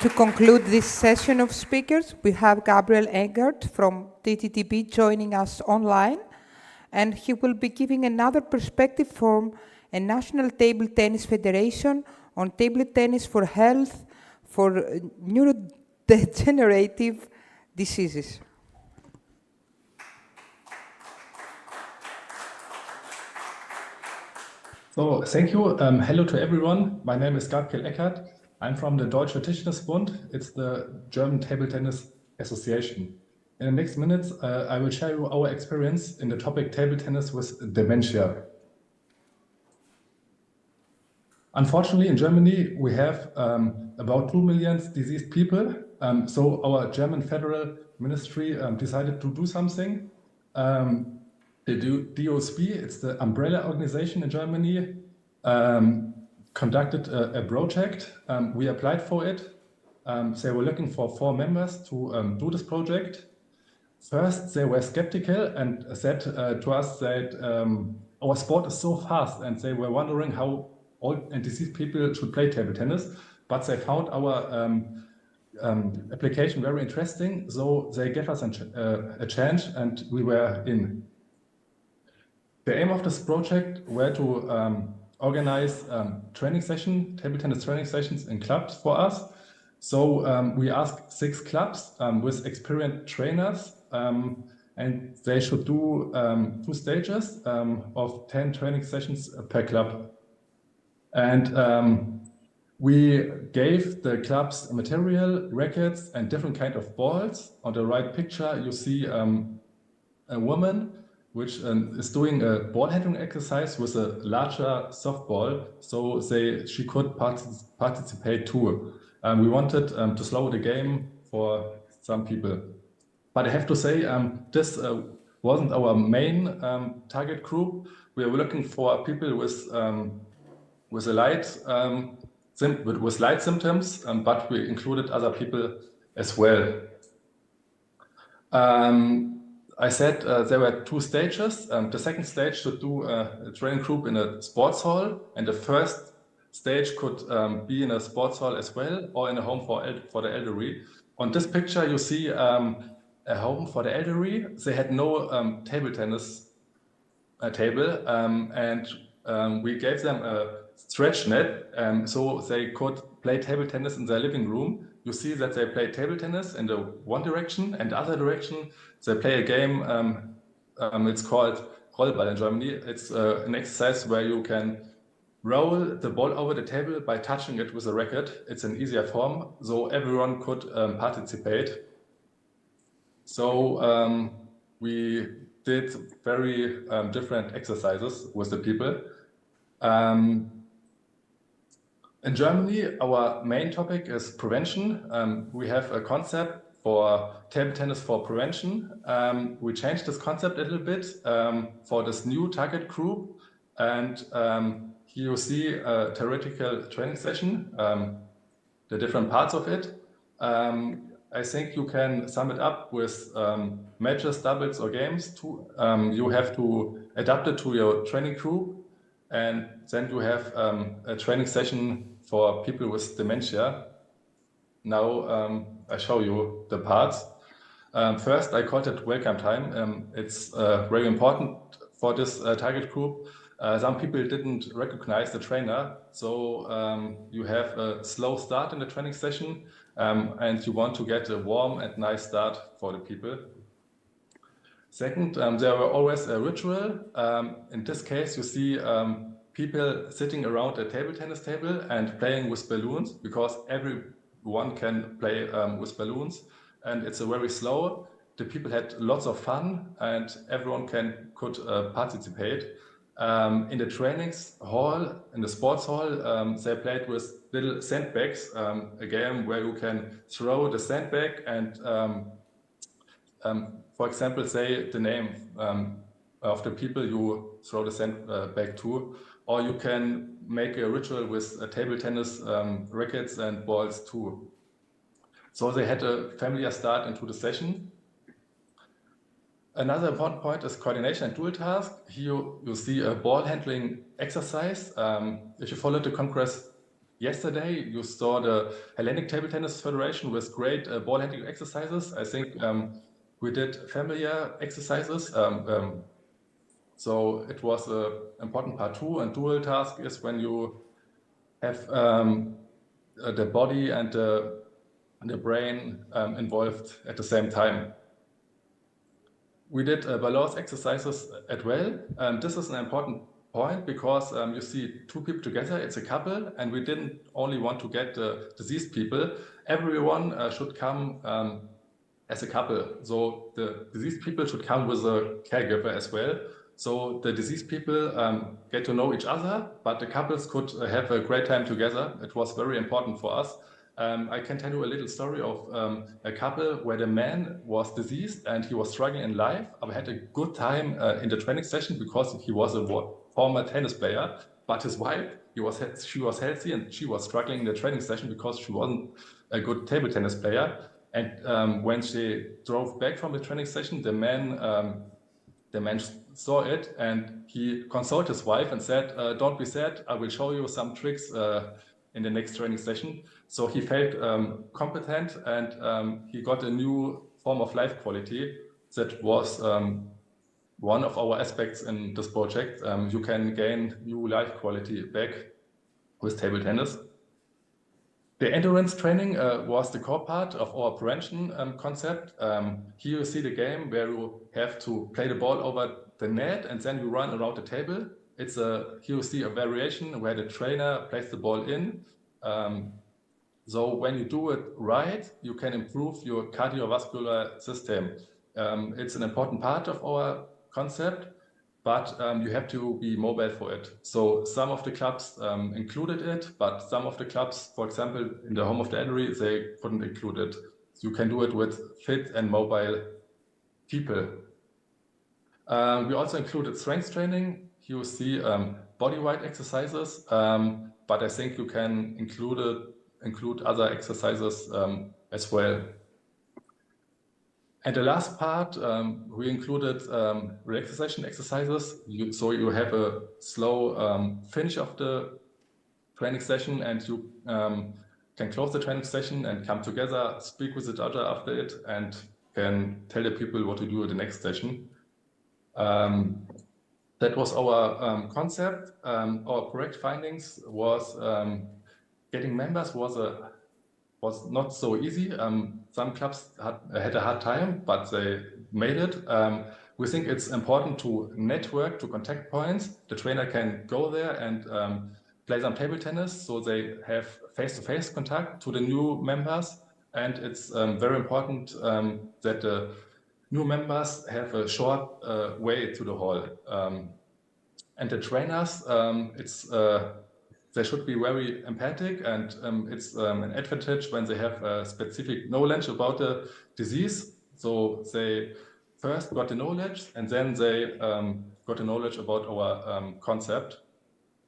S2: To conclude this session of speakers, we have Gabriel Eggert from TTTB joining us online, and he will be giving another perspective from a National Table Tennis Federation on table tennis for health, for neurodegenerative diseases.
S17: So, thank you. Hello to everyone. My name is Gabriel Eckert. I'm from the Deutscher Tischtennisbund. It's the German Table Tennis Association. In the next minutes, I will share you our experience in the topic table tennis with dementia. Unfortunately, in Germany, we have about 2 million diseased people. So our German federal ministry decided to do something. The DOSB, it's the umbrella organization in Germany, conducted a project. We applied for it. They were looking for 4 members to do this project. First, they were skeptical and said to us that our sport is so fast, and they were wondering how old and diseased people should play table tennis. But they found our application very interesting, so they gave us a chance, and we were in. The aim of this project were to organize training sessions, table tennis training sessions in clubs for us. So we asked 6 clubs with experienced trainers, and they should do 2 stages of 10 training sessions per club. And we gave the clubs material, rackets, and different kind of balls. On the right picture, you see a woman which is doing a ball handling exercise with a larger softball, so she could participate too. We wanted to slow the game for some people. But I have to say, this wasn't our main target group. We were looking for people with light symptoms, but we included other people as well. I said there were 2 stages. The second stage should do a training group in a sports hall, and the first stage could be in a sports hall as well, or in a home for the elderly. On this picture, you see a home for the elderly. They had no table tennis table, and we gave them a stretch net, so they could play table tennis in their living room. You see that they play table tennis in the one direction, and the other direction they play a game. It's called Rollball in Germany. It's an exercise where you can roll the ball over the table by touching it with a racket. It's an easier form, so everyone could participate. So we did very different exercises with the people. In Germany, our main topic is prevention. We have a concept for table tennis for prevention. We changed this concept a little bit for this new target group. And here you see a theoretical training session, the different parts of it. I think you can sum it up with matches, doubles, or games. You have to adapt it to your training group. And then you have a training session for people with dementia. Now I show you the parts. First, I called it welcome time. It's very important for this target group. Some people didn't recognize the trainer, so you have a slow start in the training session, and you want to get a warm and nice start for the people. Second, there were always a ritual. In this case, you see people sitting around a table tennis table and playing with balloons, because everyone can play with balloons, and it's a very slow. The people had lots of fun, and everyone could participate. In the trainings hall, in the sports hall, they played with little sandbags, a game where you can throw the sandbag and, for example, say the name of the people you throw the sandbag to, or you can make a ritual with table tennis rackets and balls too. So they had a familiar start into the session. Another important point is coordination and dual task. Here you see a ball handling exercise. If you followed the congress yesterday, you saw the Hellenic Table Tennis Federation with great ball handling exercises. I think we did familiar exercises. So it was an important part too. And dual task is when you have the body and the brain involved at the same time. We did balance exercises as well. This is an important point because you see two people together, it's a couple, and we didn't only want to get diseased people. Everyone should come as a couple. So the diseased people should come with a caregiver as well. So the diseased people get to know each other, but the couples could have a great time together. It was very important for us. I can tell you a little story of a couple where the man was diseased and he was struggling in life. I had a good time in the training session because he was a former tennis player, but his wife, she was healthy and she was struggling in the training session because she wasn't a good table tennis player. And when she drove back from the training session, the man saw it and he consoled his wife and said, "Don't be sad, I will show you some tricks in the next training session." So he felt competent and he got a new form of life quality. That was one of our aspects in this project. You can gain new life quality back with table tennis. The endurance training was the core part of our prevention concept. Here you see the game where you have to play the ball over the net and then you run around the table. Here you see a variation where the trainer plays the ball in. So when you do it right, you can improve your cardiovascular system. It's an important part of our concept, but you have to be mobile for it. So some of the clubs included it, but some of the clubs, for example, in the home of the elderly, they couldn't include it. So you can do it with fit and mobile people. We also included strength training. Here you see body-weight exercises, but I think you can include other exercises as well. And the last part, we included relaxation exercises. So you have a slow finish of the training session and you can close the training session and come together, speak with each other after it, and can tell the people what to do in the next session. That was our concept. Our correct findings was getting members was not so easy. Some clubs had a hard time, but they made it. We think it's important to network, to contact points. The trainer can go there and play some table tennis, so they have face-to-face contact to the new members. And it's very important that the new members have a short way to the hall. And the trainers, they should be very empathic, and it's an advantage when they have a specific knowledge about the disease. So they first got the knowledge, and then they got the knowledge about our concept.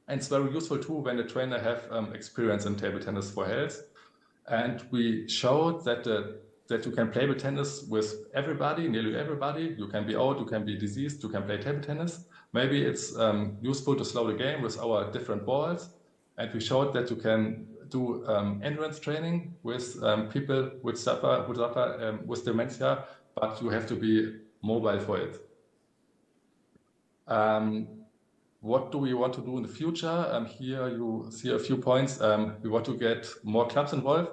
S17: And it's very useful too when the trainer have experience in table tennis for health. And we showed that that you can play table tennis with everybody, nearly everybody. You can be old, you can be diseased, you can play table tennis. Maybe it's useful to slow the game with our different balls. And we showed that you can do endurance training with people who suffer with dementia, but you have to be mobile for it. What do we want to do in the future? Here you see a few points. We want to get more clubs involved.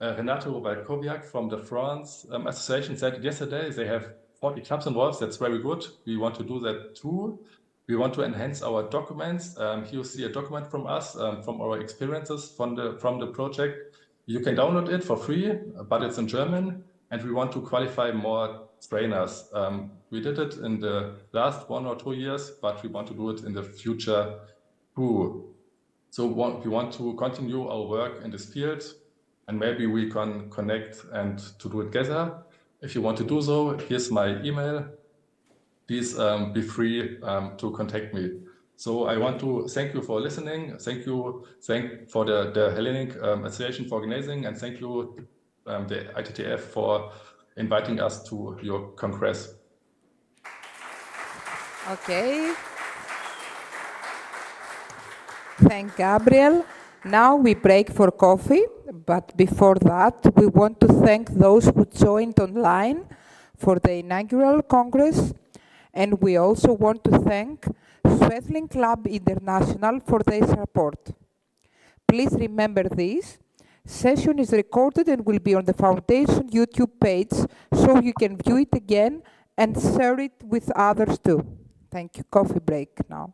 S17: Renato Valkowiak from the France Association said yesterday they have 40 clubs involved. That's very good. We want to do that too. We want to enhance our documents. Here you see a document from us, from our experiences from the project. You can download it for free, but it's in German. And we want to qualify more trainers. We did it in the last 1 or 2 years, but we want to do it in the future too. So we want to continue our work in this field, and maybe we can connect and to do it together. If you want to do so, here's my email. Please be free to contact me. So I want to thank you for listening. Thank for the Hellenic Association for organizing, and thank you the ITTF for inviting us to your congress.
S2: Okay. Thank Gabriel. Now we break for coffee, but before that, we want to thank those who joined online for the inaugural Congress, and we also want to thank Swaythling Club International for their support. Please remember this. Session is recorded and will be on the Foundation YouTube page, so you can view it again and share it with others too. Thank you. Coffee break now.